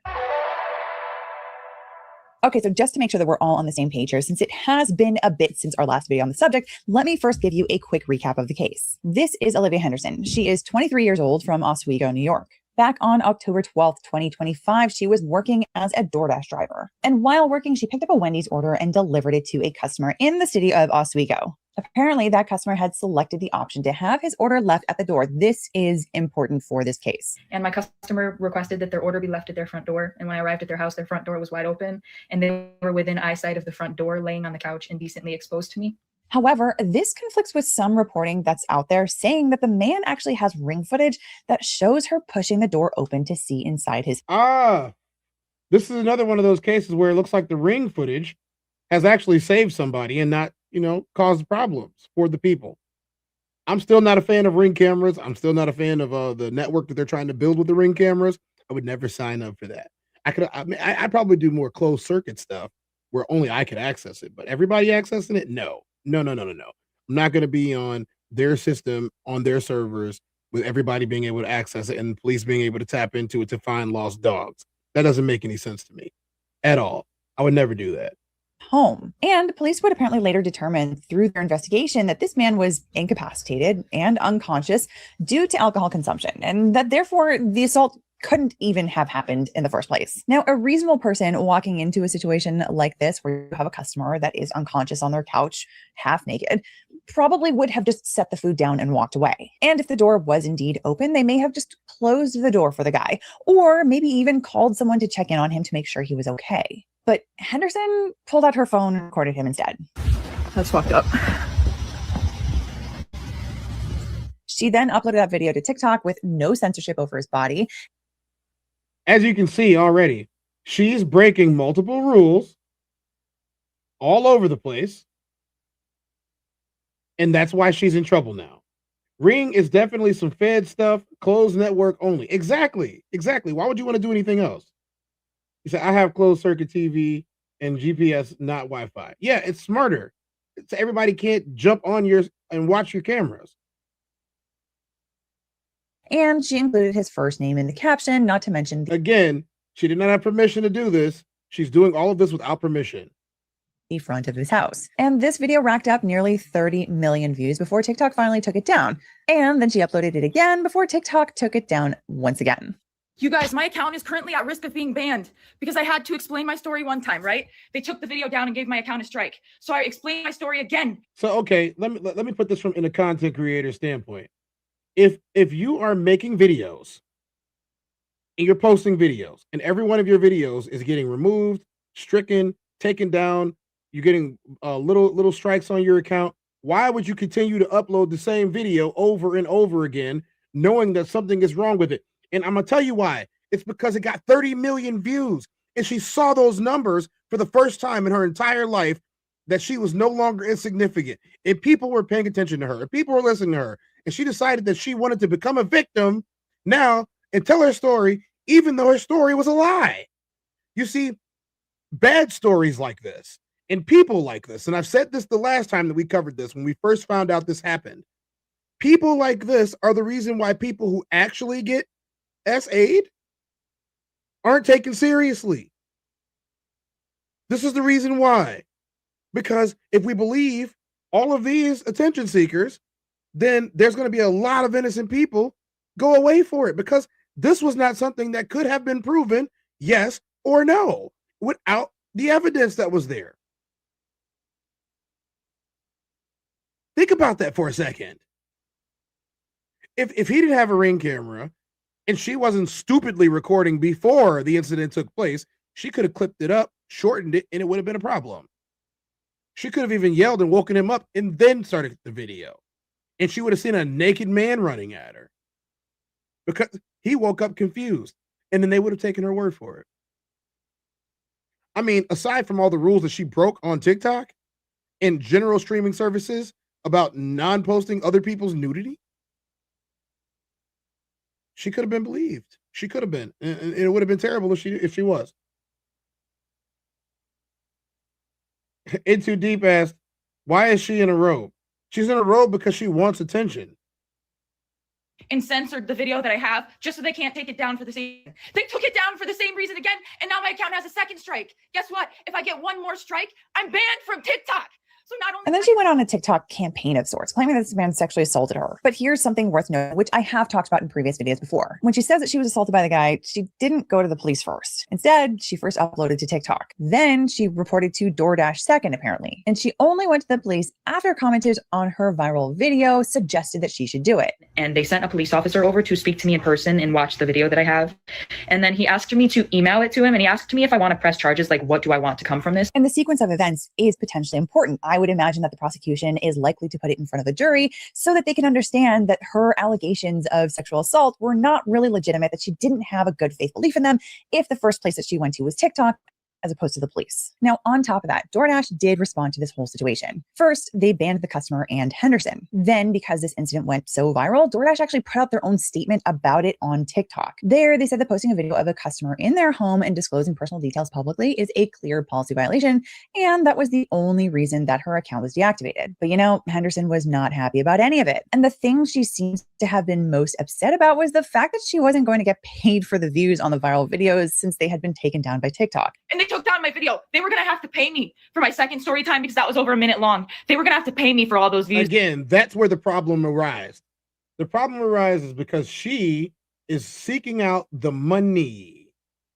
Okay, so just to make sure that we're all on the same page here, since it has been a bit since our last video on the subject, let me first give you a quick recap of the case. This is Olivia Henderson. She is 23 years old from Oswego, New York. Back on October 12th, 2025, she was working as a DoorDash driver. And while working, she picked up a Wendy's order and delivered it to a customer in the city of Oswego. Apparently, that customer had selected the option to have his order left at the door. This is important for this case. And my customer requested that their order be left at their front door. And when I arrived at their house, their front door was wide open and they were within eyesight of the front door, laying on the couch indecently exposed to me. However, this conflicts with some reporting that's out there saying that the man actually has ring footage that shows her pushing the door open to see inside his. This is another one of those cases where it looks like the ring footage has actually saved somebody and not, caused problems for the people. I'm still not a fan of ring cameras. I'm still not a fan of the network that they're trying to build with the ring cameras. I would never sign up for that. I'd probably do more closed circuit stuff where only I could access it, but everybody accessing it, no. I'm not going to be on their system, on their servers, with everybody being able to access it and the police being able to tap into it to find lost dogs. That doesn't make any sense to me at all. I would never do that. Home. And police would apparently later determine through their investigation that this man was incapacitated and unconscious due to alcohol consumption, and that therefore the assault couldn't even have happened in the first place. Now, a reasonable person walking into a situation like this, where you have a customer that is unconscious on their couch, half naked, probably would have just set the food down and walked away. And if the door was indeed open, they may have just closed the door for the guy, or maybe even called someone to check in on him to make sure he was okay. But Henderson pulled out her phone and recorded him instead. That's fucked up. She then uploaded that video to TikTok with no censorship over his body. As you can see already, she's breaking multiple rules all over the place. And that's why she's in trouble now. Ring is definitely some Fed stuff, closed network only. Exactly. Why would you want to do anything else? You say, I have closed circuit TV and GPS, not Wi-Fi. Yeah, it's smarter. So everybody can't jump on yours and watch your cameras. And she included his first name in the caption, not to mention. Again, she did not have permission to do this. She's doing all of this without permission. The front of his house. And this video racked up nearly 30 million views before TikTok finally took it down. And then she uploaded it again before TikTok took it down once again. You guys, my account is currently at risk of being banned because I had to explain my story one time, right? They took the video down and gave my account a strike. So I explained my story again. So, okay, let me put this in a content creator standpoint. If you are making videos and you're posting videos and every one of your videos is getting removed, stricken, taken down, you're getting little strikes on your account, why would you continue to upload the same video over and over again, knowing that something is wrong with it? And I'm going to tell you why. It's because it got 30 million views. And she saw those numbers for the first time in her entire life, that she was no longer insignificant. And people were paying attention to her. And people were listening to her. And she decided that she wanted to become a victim now and tell her story, even though her story was a lie. You see, bad stories like this and people like this, and I've said this the last time that we covered this, when we first found out this happened, people like this are the reason why people who actually get S-aid aren't taken seriously. This is the reason why. Because if we believe all of these attention seekers, then there's going to be a lot of innocent people go away for it, because this was not something that could have been proven yes or no without the evidence that was there. Think about that for a second. If he didn't have a Ring camera and she wasn't stupidly recording before the incident took place, she could have clipped it up, shortened it, and it would have been a problem. She could have even yelled and woken him up and then started the video. And she would have seen a naked man running at her, because he woke up confused, and then they would have taken her word for it. I mean, aside from all the rules that she broke on TikTok and general streaming services about non-posting other people's nudity, she could have been believed. She could have been, and it would have been terrible if she was. In Too Deep asked, why is she in a robe? She's in a robe because she wants attention. And censored the video that I have just so they can't take it down for the same. They took it down for the same reason again, and now my account has a second strike. Guess what? If I get one more strike, I'm banned from TikTok. So not only. And then she went on a TikTok campaign of sorts, claiming that this man sexually assaulted her. But here's something worth noting, which I have talked about in previous videos before. When she says that she was assaulted by the guy, she didn't go to the police first. Instead, she first uploaded to TikTok. Then she reported to DoorDash second, apparently. And she only went to the police after commented on her viral video, suggested that she should do it. And they sent a police officer over to speak to me in person and watch the video that I have. And then he asked me to email it to him, and he asked me if I want to press charges, like what do I want to come from this? And the sequence of events is potentially important. I I would imagine that the prosecution is likely to put it in front of a jury so that they can understand that her allegations of sexual assault were not really legitimate, that she didn't have a good faith belief in them if the first place that she went to was TikTok, as opposed to the police. Now, on top of that, DoorDash did respond to this whole situation. First, they banned the customer and Henderson. Then, because this incident went so viral, DoorDash actually put out their own statement about it on TikTok. There, they said that posting a video of a customer in their home and disclosing personal details publicly is a clear policy violation, and that was the only reason that her account was deactivated. But you know, Henderson was not happy about any of it. And the thing she seems to have been most upset about was the fact that she wasn't going to get paid for the views on the viral videos since they had been taken down by TikTok. And they took down my video. They were going to have to pay me for my second story time because that was over a minute long. They were going to have to pay me for all those views. Again, that's where the problem arises. The problem arises because she is seeking out the money.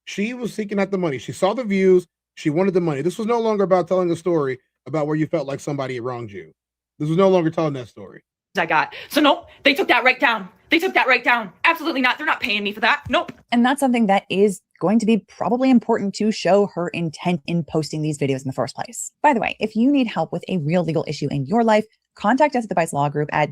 She was seeking out the money. She saw the views. She wanted the money. This was no longer about telling a story about where you felt like somebody had wronged you. This was no longer telling that story. I got. So nope, they took that right down. They took that right down. Absolutely not. They're not paying me for that. Nope. And that's something that is going to be probably important to show her intent in posting these videos in the first place. By the way, if you need help with a real legal issue in your life, contact us at the Bites Law Group at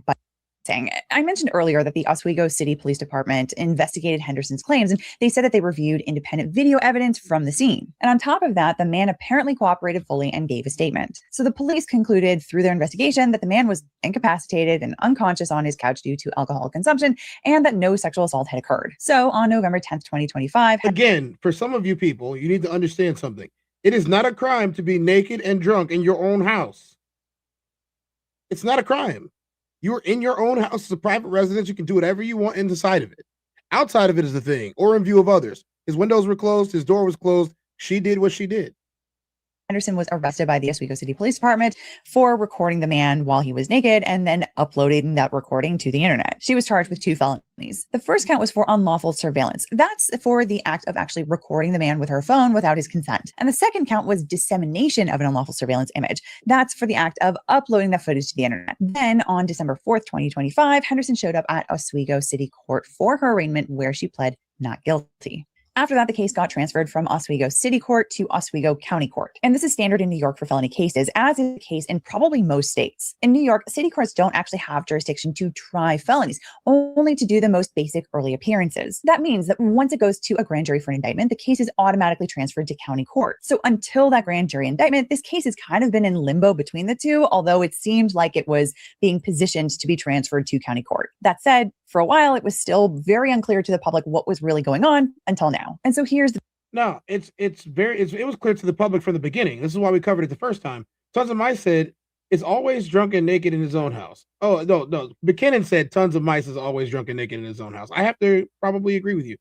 I mentioned earlier that the Oswego City Police Department investigated Henderson's claims, and they said that they reviewed independent video evidence from the scene. And on top of that, the man apparently cooperated fully and gave a statement. So the police concluded through their investigation that the man was incapacitated and unconscious on his couch due to alcohol consumption, and that no sexual assault had occurred. So on November 10th, 2025... Again, for some of you people, you need to understand something. It is not a crime to be naked and drunk in your own house. It's not a crime. You're in your own house. It's a private residence. You can do whatever you want inside of it. Outside of it is the thing, or in view of others. His windows were closed. His door was closed. She did what she did. Henderson was arrested by the Oswego City Police Department for recording the man while he was naked and then uploading that recording to the internet. She was charged with 2 felonies. The first count was for unlawful surveillance. That's for the act of actually recording the man with her phone without his consent. And the second count was dissemination of an unlawful surveillance image. That's for the act of uploading that footage to the internet. Then on December 4th, 2025, Henderson showed up at Oswego City Court for her arraignment, where she pled not guilty. After that, the case got transferred from Oswego City Court to Oswego County Court. And this is standard in New York for felony cases, as is the case in probably most states. In New York, city courts don't actually have jurisdiction to try felonies, only to do the most basic early appearances. That means that once it goes to a grand jury for an indictment, the case is automatically transferred to county court. So until that grand jury indictment, this case has kind of been in limbo between the two, although it seemed like it was being positioned to be transferred to county court. That said, for a while, it was still very unclear to the public what was really going on until now. And so here's the... No, it was clear to the public from the beginning. This is why we covered it the first time. Tons of Mice said it's always drunk and naked in his own house. Oh, no. McKinnon said Tons of Mice is always drunk and naked in his own house. I have to probably agree with you.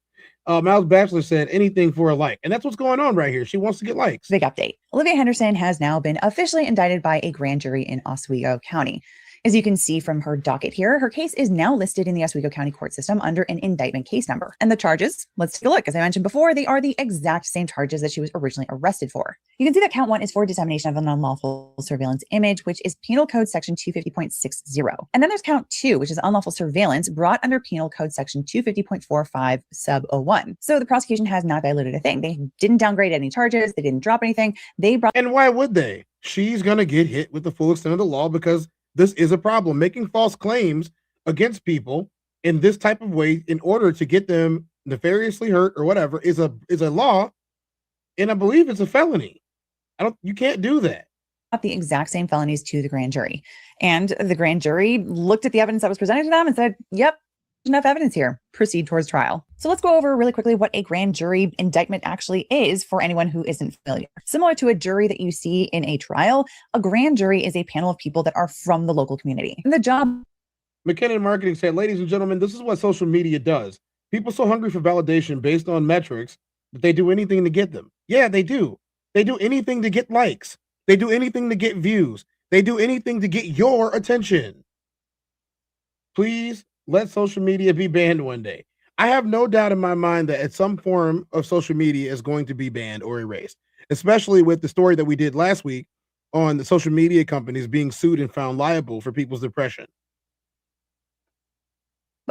Miles Batchelor said anything for a like. And that's what's going on right here. She wants to get likes. Big update. Olivia Henderson has now been officially indicted by a grand jury in Oswego County. As you can see from her docket here, her case is now listed in the Oswego County court system under an indictment case number. And the charges, let's take a look. As I mentioned before, they are the exact same charges that she was originally arrested for. You can see that count 1 is for dissemination of an unlawful surveillance image, which is Penal Code Section 250.60. And then there's count 2, which is unlawful surveillance brought under Penal Code Section 250.45 sub 01. So the prosecution has not diluted a thing. They didn't downgrade any charges. They didn't drop anything. They brought... And why would they? She's going to get hit with the full extent of the law because this is a problem. Making false claims against people in this type of way in order to get them nefariously hurt or whatever is a law, and I believe it's a felony. You can't do that. The exact same felonies to the grand jury. And the grand jury looked at the evidence that was presented to them and said, yep, enough evidence here. Proceed towards trial. So let's go over really quickly what a grand jury indictment actually is for anyone who isn't familiar. Similar to a jury that you see in a trial, a grand jury is a panel of people that are from the local community. And the job... McKinnon Marketing said, ladies and gentlemen, this is what social media does. People so hungry for validation based on metrics that they do anything to get them. Yeah, they do. They do anything to get likes. They do anything to get views. They do anything to get your attention. Please let social media be banned one day. I have no doubt in my mind that at some form of social media is going to be banned or erased, especially with the story that we did last week on the social media companies being sued and found liable for people's depression.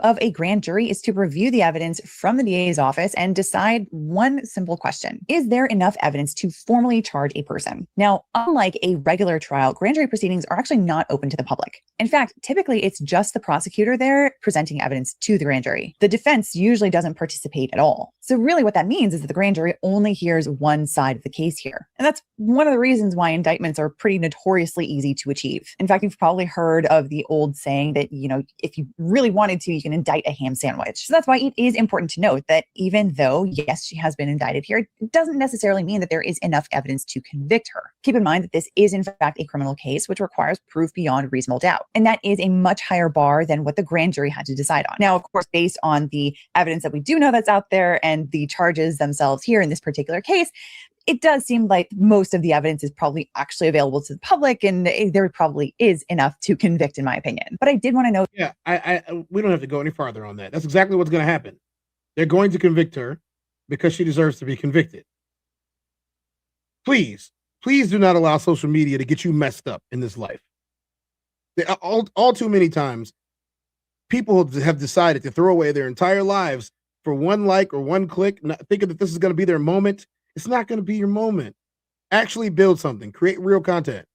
of a grand jury is to review the evidence from the DA's office and decide one simple question. Is there enough evidence to formally charge a person? Now, unlike a regular trial, grand jury proceedings are actually not open to the public. In fact, typically it's just the prosecutor there presenting evidence to the grand jury. The defense usually doesn't participate at all. So really what that means is that the grand jury only hears one side of the case here. And that's one of the reasons why indictments are pretty notoriously easy to achieve. In fact, you've probably heard of the old saying that, if you really wanted to, you can indict a ham sandwich. So that's why it is important to note that even though, yes, she has been indicted here, it doesn't necessarily mean that there is enough evidence to convict her. Keep in mind that this is in fact a criminal case, which requires proof beyond reasonable doubt. And that is a much higher bar than what the grand jury had to decide on. Now, of course, based on the evidence that we do know that's out there and the charges themselves here in this particular case, it does seem like most of the evidence is probably actually available to the public, and there probably is enough to convict, in my opinion. But I did want to note. Yeah, we don't have to go any farther on that. That's exactly what's going to happen. They're going to convict her because she deserves to be convicted. Please do not allow social media to get you messed up in this life. All too many times, people have decided to throw away their entire lives for one like or one click, thinking that this is going to be their moment. It's not going to be your moment. Actually build something, create real content,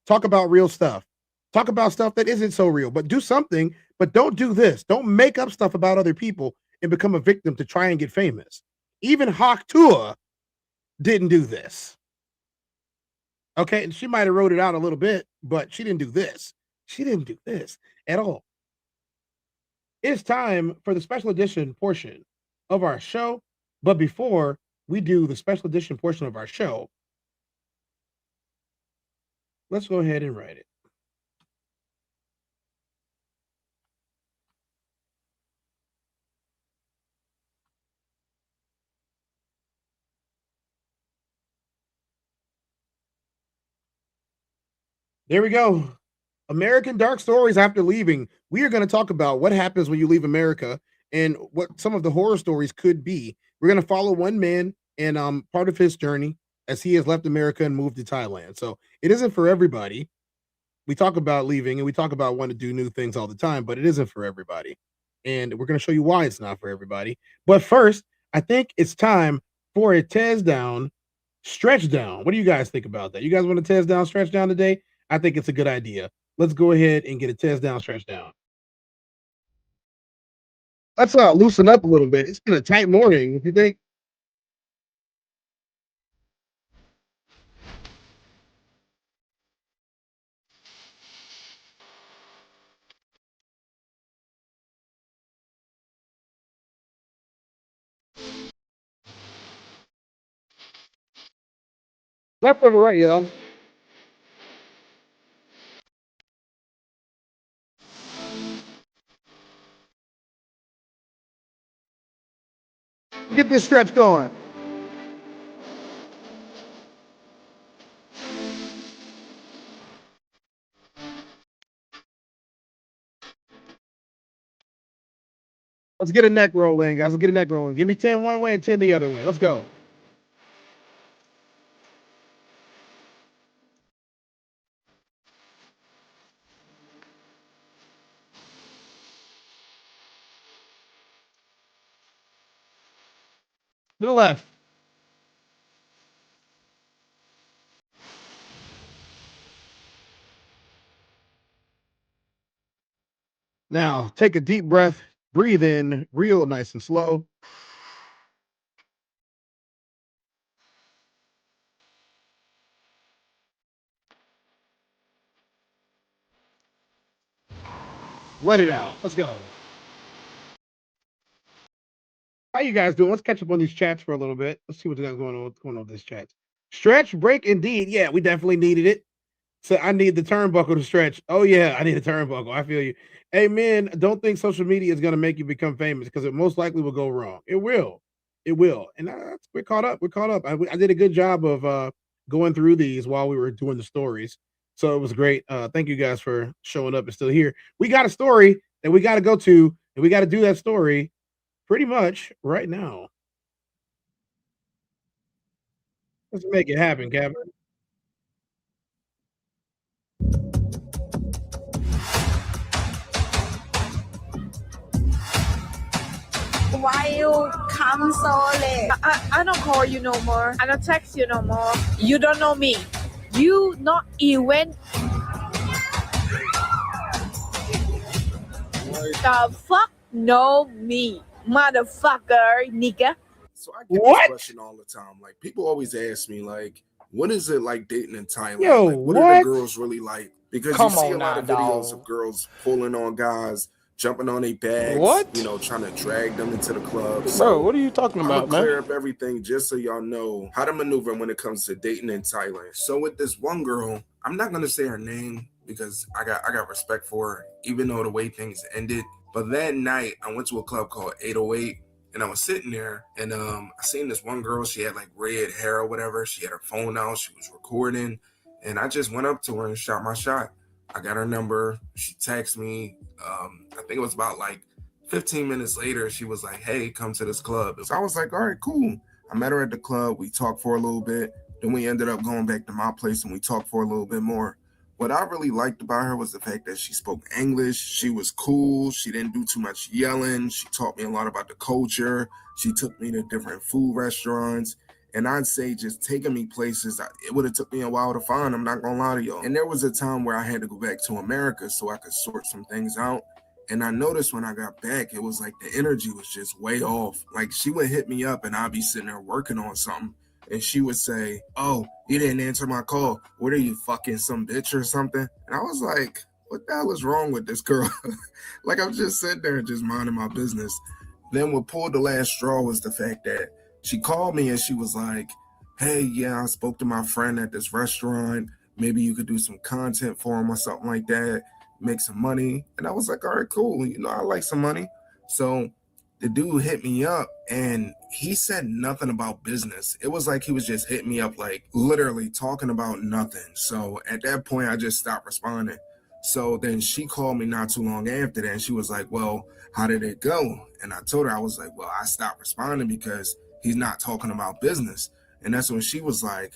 talk about real stuff, talk about stuff that isn't so real, but do something, but don't do this. Don't make up stuff about other people and become a victim to try and get famous. Even Hawk Tua didn't do this. Okay, and she might have wrote it out a little bit, but she didn't do this. She didn't do this at all. It's time for the special edition portion of our show, but before we do the special edition portion of our show, let's go ahead and write it. There we go. American Dark Stories After Leaving. We are going to talk about what happens when you leave America and what some of the horror stories could be. We're going to follow one man and part of his journey as he has left America and moved to Thailand. So it isn't for everybody. We talk about leaving and we talk about wanting to do new things all the time, but it isn't for everybody. And we're going to show you why it's not for everybody. But first, I think it's time for a TezDown stretch down. What do you guys think about that? You guys want a TezDown stretch down today? I think it's a good idea. Let's go ahead and get a TezDown stretch down. Let's loosen up a little bit. It's been a tight morning. You think? Left over right, y'all. Get this stretch going. Let's get a neck roll in, guys. Let's get a neck roll in. Give me 10 one way and 10 the other way. Let's go. To the left. Now, take a deep breath. Breathe in real nice and slow. Let it out. Let's go. How you guys doing? Let's catch up on these chats for a little bit. Let's see what's going on. What's going on with this chat? Stretch break, indeed. Yeah, we definitely needed it. So I need the turnbuckle to stretch. Oh yeah, I need a turnbuckle. I feel you. Hey man, don't think social media is going to make you become famous because it most likely will go wrong. It will. It will. And we're caught up. We're caught up. I did a good job of going through these while we were doing the stories. So it was great. Thank you guys for showing up and still here. We got a story that we got to go to, and we got to do that story pretty much right now. Let's make it happen, Kevin. Why you come so late? I don't call you no more. I don't text you no more. You don't know me. You not even the fuck know me, motherfucker, nigga. So I get What? this question all the time. Like people always ask me, like, what is it like dating in Thailand? Yo, like, what are what? the girls really like? Because Come you see on a lot of now, videos dawg. of girls pulling on guys, jumping on their bags, What? you know, trying to drag them into the club. Bro, So what are you talking I'm gonna about, man? clear up everything just so y'all know how to maneuver when it comes to dating in Thailand. So with this one girl, I'm not gonna say her name because I got respect for her, even though the way things ended. But that night, I went to a club called 808. And I was sitting there, and I seen this one girl. She had like red hair or whatever. She had her phone out. She was recording, and I just went up to her and shot my shot. I got her number. She texted me. I think it was about like 15 minutes later. She was like, "Hey, come to this club." So I was like, "All right, cool." I met her at the club. We talked for a little bit. Then we ended up going back to my place, and we talked for a little bit more. What I really liked about her was the fact that she spoke English. She was cool. She didn't do too much yelling. She taught me a lot about the culture. She took me to different food restaurants. And I'd say just taking me places, it would have took me a while to find, I'm not going to lie to y'all. And there was a time where I had to go back to America so I could sort some things out. And I noticed when I got back, it was like the energy was just way off. Like she would hit me up and I'd be sitting there working on something. And she would say, "Oh, you didn't answer my call. What are you, fucking some bitch or something?" And I was like, what the hell is wrong with this girl? Like I'm just sitting there just minding my business. Then what pulled the last straw was the fact that she called me and she was like, "Hey, yeah, I spoke to my friend at this restaurant. Maybe you could do some content for him or something like that, make some money." And I was like, "All right, cool. You know, I like some money." So the dude hit me up and he said nothing about business. It was like he was just hitting me up, like literally talking about nothing. So at that point, I just stopped responding. So then she called me not too long after that and she was like, "Well, how did it go?" And I told her, I was like, "Well, I stopped responding because he's not talking about business." And that's when she was like,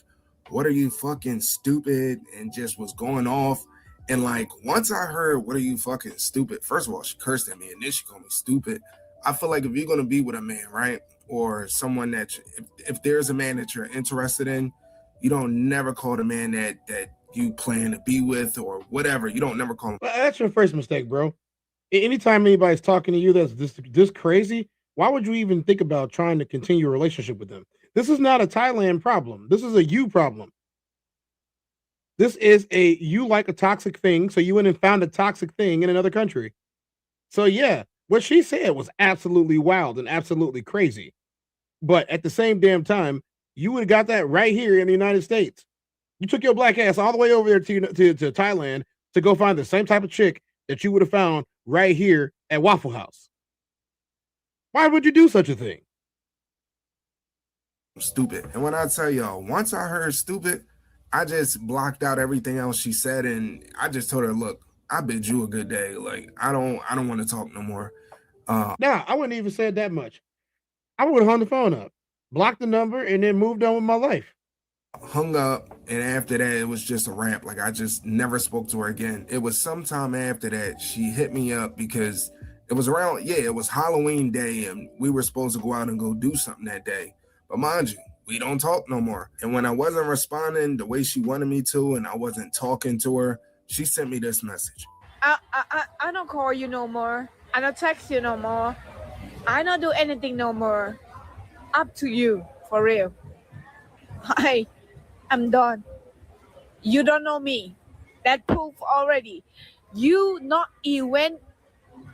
"What are you, fucking stupid?" And just was going off. And like, once I heard, "What are you, fucking stupid?" First of all, she cursed at me and then she called me stupid. I feel like if you're going to be with a man, right? Or someone that, if there's a man that you're interested in, you don't never call the man that you plan to be with or whatever. You don't never call him. Well, that's your first mistake, bro. Anytime anybody's talking to you that's this crazy, why would you even think about trying to continue a relationship with them? This is not a Thailand problem. This is a you problem. This is a you like a toxic thing, so you went and found a toxic thing in another country. So yeah, what she said was absolutely wild and absolutely crazy. But at the same damn time, you would have got that right here in the United States. You took your black ass all the way over there to Thailand to go find the same type of chick that you would have found right here at Waffle House. Why would you do such a thing? Stupid. And when I tell y'all, once I heard stupid, I just blocked out everything else she said and I just told her, "Look, I bid you a good day. Like I don't want to talk no more." Nah, I wouldn't even said that much. I would have hung the phone up, blocked the number, and then moved on with my life. Hung up, and after that, it was just a wrap. Like I just never spoke to her again. It was sometime after that she hit me up because it was around, it was Halloween day, and we were supposed to go out and go do something that day. But mind you, we don't talk no more. And when I wasn't responding the way she wanted me to, and I wasn't talking to her, she sent me this message. I don't call you no more. I don't text you no more. I don't do anything no more. Up to you, for real. I'm done. You don't know me. That proof already. You not even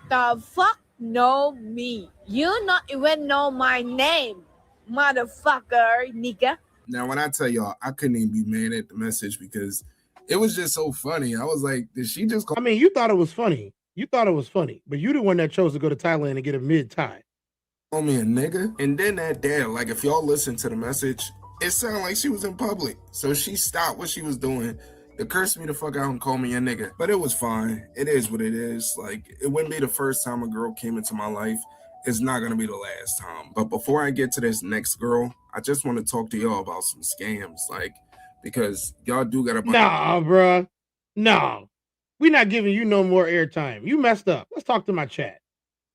the fuck know me. You not even know my name, motherfucker, nigga. Now, when I tell y'all, I couldn't even be mad at the message because it was just so funny. I was like, did she just call? I mean, you thought it was funny. You thought it was funny, but you the one that chose to go to Thailand and get a mid-tie. Call me a nigga? And then that day, like if y'all listen to the message, it sounded like she was in public. So she stopped what she was doing to curse me the fuck out and call me a nigga. But it was fine. It is what it is. Like, it wouldn't be the first time a girl came into my life. It's not going to be the last time. But before I get to this next girl, I just want to talk to y'all about some scams. Like, because y'all do got a bunch. Nah, bruh. No. We're not giving you no more airtime. You messed up. Let's talk to my chat.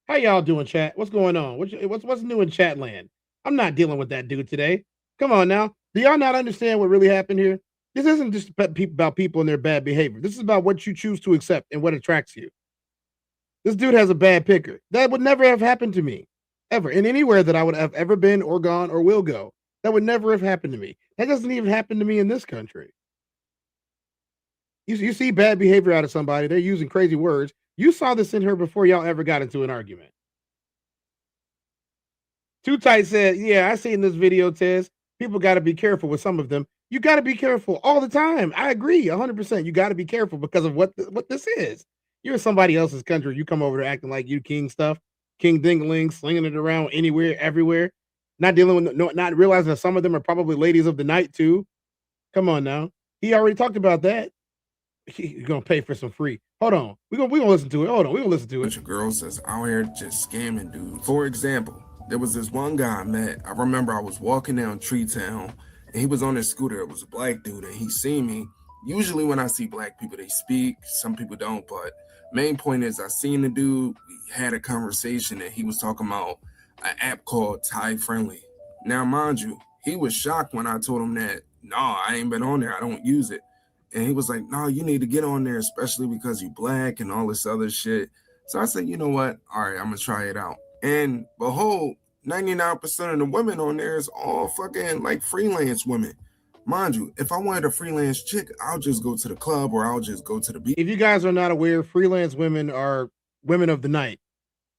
How y'all doing, chat? What's going on? What's new in chat land? I'm not dealing with that dude today. Come on now. Do y'all not understand what really happened here? This isn't just about people and their bad behavior. This is about what you choose to accept and what attracts you. This dude has a bad picker. That would never have happened to me, ever, in anywhere that I would have ever been or gone or will go. That would never have happened to me. That doesn't even happen to me in this country. You see bad behavior out of somebody. They're using crazy words. You saw this in her before y'all ever got into an argument. Too Tight said, yeah, I seen this video, Tez. People got to be careful with some of them. You got to be careful all the time. I agree 100%. You got to be careful because of what this is. You're in somebody else's country. You come over there acting like you king stuff, king ding-a-ling, slinging it around anywhere, everywhere. Not dealing with, not realizing that some of them are probably ladies of the night too. Come on now. He already talked about that. You're going to pay for some free. Hold on. We're gonna listen to it. Hold on. We're going to listen to it. Bunch of girls that's out here just scamming dudes. For example, there was this one guy I met. I remember I was walking down Tree Town and he was on his scooter. It was a black dude and he seen me. Usually when I see black people, they speak. Some people don't, but main point is I seen the dude. We had a conversation and he was talking about an app called Thai Friendly. Now, mind you, he was shocked when I told him that, no, I ain't been on there. I don't use it. And he was like, no, you need to get on there, especially because you black and all this other shit. So I said, you know what? All right, I'm going to try it out. And behold, 99% of the women on there is all fucking like freelance women. Mind you, if I wanted a freelance chick, I'll just go to the club or I'll just go to the beach. If you guys are not aware, freelance women are women of the night.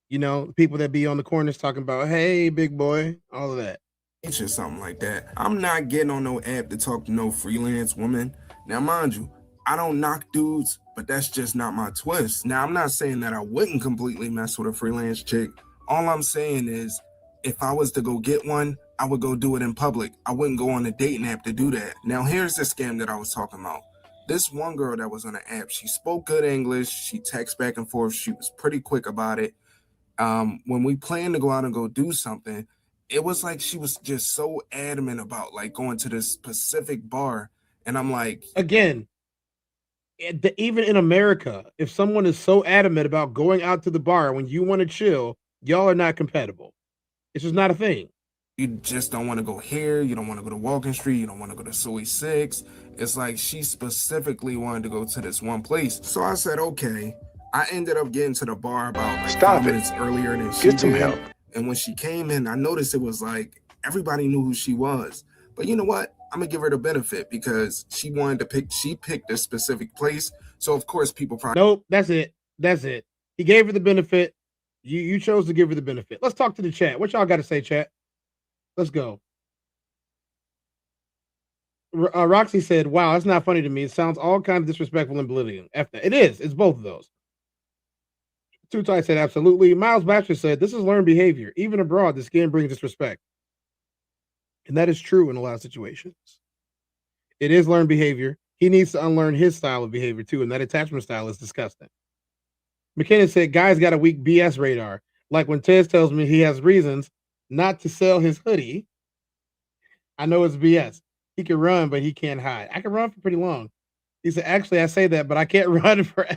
You know, people that be on the corners talking about, hey, big boy, all of that. It's just something like that. I'm not getting on no app to talk to no freelance woman. Now, mind you, I don't knock dudes, but that's just not my twist. Now, I'm not saying that I wouldn't completely mess with a freelance chick. All I'm saying is, if I was to go get one, I would go do it in public. I wouldn't go on a dating app to do that. Now, here's the scam that I was talking about. This one girl that was on the app, she spoke good English. She texted back and forth. She was pretty quick about it. When we planned to go out and go do something, it was like she was just so adamant about like going to this specific bar. And I'm like, again, even in America, if someone is so adamant about going out to the bar when you want to chill, y'all are not compatible. It's just not a thing. You just don't want to go here. You don't want to go to Walking Street. You don't want to go to Suey 6. It's like she specifically wanted to go to this one place. So I said, okay. I ended up getting to the bar about like 5 minutes earlier than she did. Get some help. And when she came in, I noticed it was like everybody knew who she was. But you know what? I'm gonna give her the benefit because she picked a specific place. So of course people probably nope, that's it. He gave her the benefit. You chose to give her the benefit. Let's talk to the chat. What y'all got to say, chat? Let's go. Roxy said, wow, that's not funny to me. It sounds all kinds of disrespectful and belittling. It is. It's both of those. Too Tight said, absolutely. Miles Baxter said, this is learned behavior. Even abroad, the scam brings disrespect. And that is true in a lot of situations. It is learned behavior. He needs to unlearn his style of behavior too. And that attachment style is disgusting. McKinnon said, guys got a weak BS radar. Like when Tez tells me he has reasons not to sell his hoodie, I know it's BS. He can run, but he can't hide. I can run for pretty long. He said, actually, I say that, but I can't run for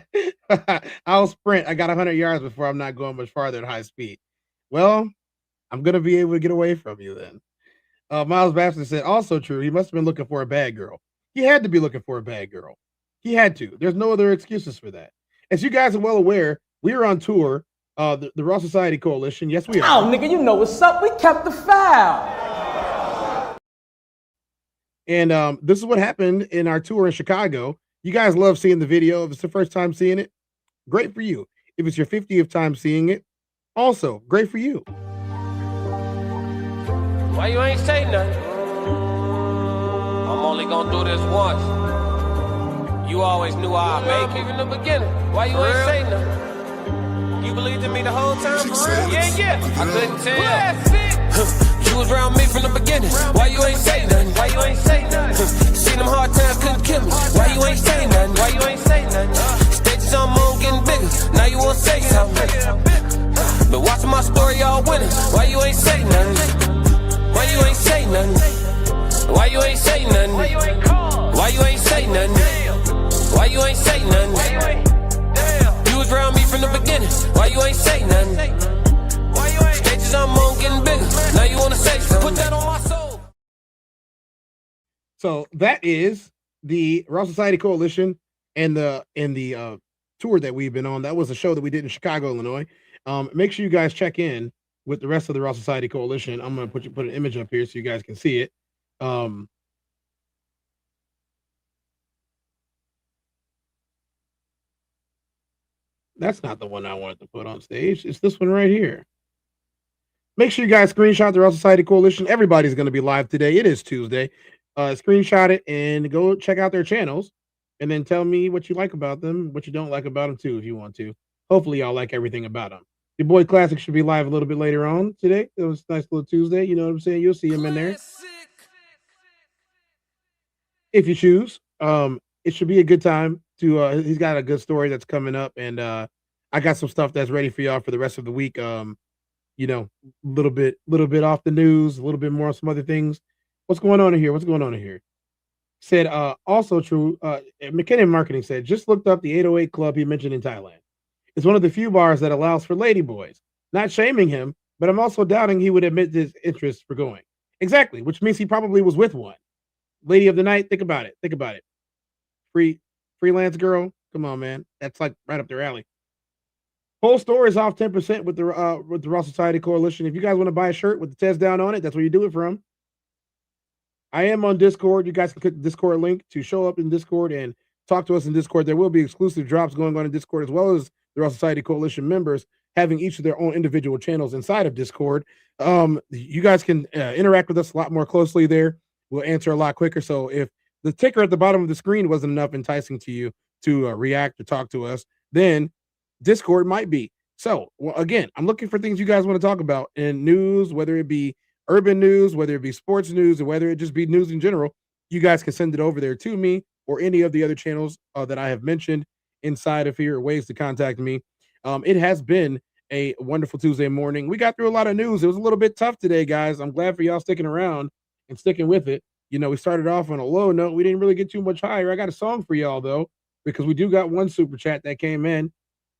I'll sprint. I got 100 yards before I'm not going much farther at high speed. Well, I'm going to be able to get away from you then. Miles Baxter said, also true. He must have been looking for a bad girl. He had to be looking for a bad girl. He had to. There's no other excuses for that. As you guys are well aware, we are on tour, the Raw Society Coalition. Yes, we are. Oh, nigga, you know what's up. We kept the foul. And this is what happened in our tour in Chicago. You guys love seeing the video. If it's the first time seeing it, great for you. If it's your 50th time seeing it, also great for you. Why you ain't say nothing? I'm only gonna do this once. You always knew I'd make it in the beginning. Why you ain't say nothing? You believed in me the whole time, for real? Yeah. I couldn't tell. You was around me from the beginning. Why you ain't say nothing? Why you ain't say nothing? Seen them hard times, couldn't kill me. Why you ain't say nothing? Why you ain't say nothing? Stages on moon getting bigger. Now you wanna say something. But watching my story, y'all winning. Why you ain't say nothing? Why you ain't say nothing? Why you ain't say nothing? Why you ain't call? Why you ain't say nothing? Why you ain't say nothing? You was around me from the beginning. Why you ain't say nothing? So that is the Raw Society Coalition and the tour that we've been on. That was a show that we did in Chicago, Illinois. Make sure you guys check in with the rest of the Raw Society Coalition. I'm going to put an image up here so you guys can see it. That's not the one I wanted to put on stage. It's this one right here. Make sure you guys screenshot the Raw Society Coalition. Everybody's going to be live today. It is Tuesday. Screenshot it and go check out their channels, and then tell me what you like about them, what you don't like about them too, if you want to. Hopefully, y'all like everything about them. Your boy Classic should be live a little bit later on today. It was a nice little Tuesday. You know what I'm saying? You'll see him in there if you choose. It should be a good time to. He's got a good story that's coming up, and I got some stuff that's ready for y'all for the rest of the week. You know, a little bit off the news, a little bit more on some other things. What's going on in here? What's going on in here? Said also true. McKinnon Marketing said just looked up the 808 Club he mentioned in Thailand. It's one of the few bars that allows for ladyboys. Not shaming him, but I'm also doubting he would admit his interest for going. Exactly, which means he probably was with one. Lady of the night. Think about it. Think about it. Freelance girl. Come on, man. That's like right up their alley. Whole store is off 10% with the Raw Society Coalition. If you guys want to buy a shirt with the TezDown on it, that's where you do it from. I am on Discord. You guys can click the Discord link to show up in Discord and talk to us in Discord. There will be exclusive drops going on in Discord, as well as the Raw Society Coalition members having each of their own individual channels inside of Discord. You guys can interact with us a lot more closely there. We'll answer a lot quicker. So if the ticker at the bottom of the screen wasn't enough enticing to you to react or talk to us, then Discord might be. So, well, again, I'm looking for things you guys want to talk about in news, whether it be urban news, whether it be sports news, or whether it just be news in general. You guys can send it over there to me or any of the other channels that I have mentioned inside of here, ways to contact me. It has been a wonderful Tuesday morning. We got through a lot of news. It was a little bit tough today, guys. I'm glad for y'all sticking around and sticking with it. You know, we started off on a low note. We didn't really get too much higher. I got a song for y'all, though, because we do got one super chat that came in.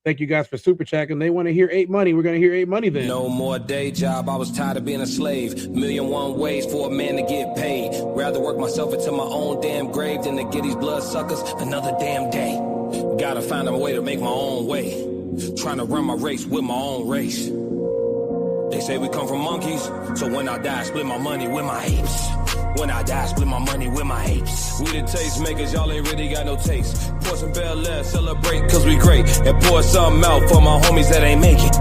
Thank you guys for super chatting. They want to hear 8 Money. We're going to hear 8 Money then. No more day job. I was tired of being a slave. 1,000,001 ways for a man to get paid. Rather work myself into my own damn grave than to get these blood suckers another damn day. Gotta find a way to make my own way. Trying to run my race with my own race. They say we come from monkeys, so when I die, split my money with my apes. When I die, split my money with my apes. We the taste makers, y'all ain't really got no taste. Pour some Bel Air, celebrate, cause we great. And pour something out for my homies that ain't make it.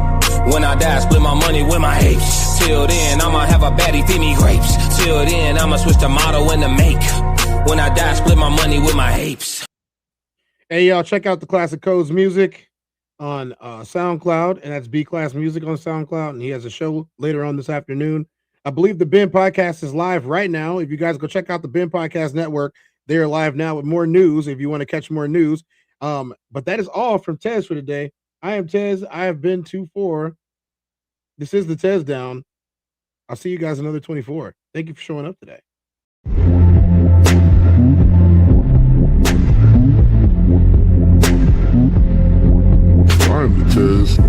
When I die, split my money with my apes. Till then, I'ma have a baddie feed me grapes. Till then, I'ma switch the motto and the make. When I die, split my money with my apes. Hey, y'all, check out the Classic Codes music on SoundCloud, and that's B-Class Music on SoundCloud, and he has a show later on this afternoon. I believe the Ben Podcast is live right now. If you guys go check out the Ben Podcast Network, they are live now with more news if you want to catch more news. But that is all from Tez for today. I am Tez. I have been 2-4. This is the TezDown. I'll see you guys another 24. Thank you for showing up today. I'm the Tez.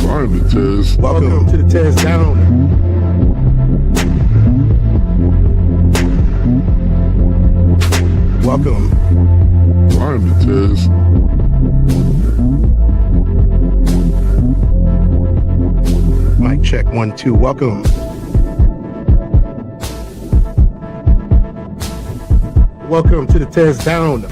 I'm the Tez. Welcome to the TezDown. Welcome. I'm the Tez. Mic check 1 2. Welcome. Welcome to the TezDown.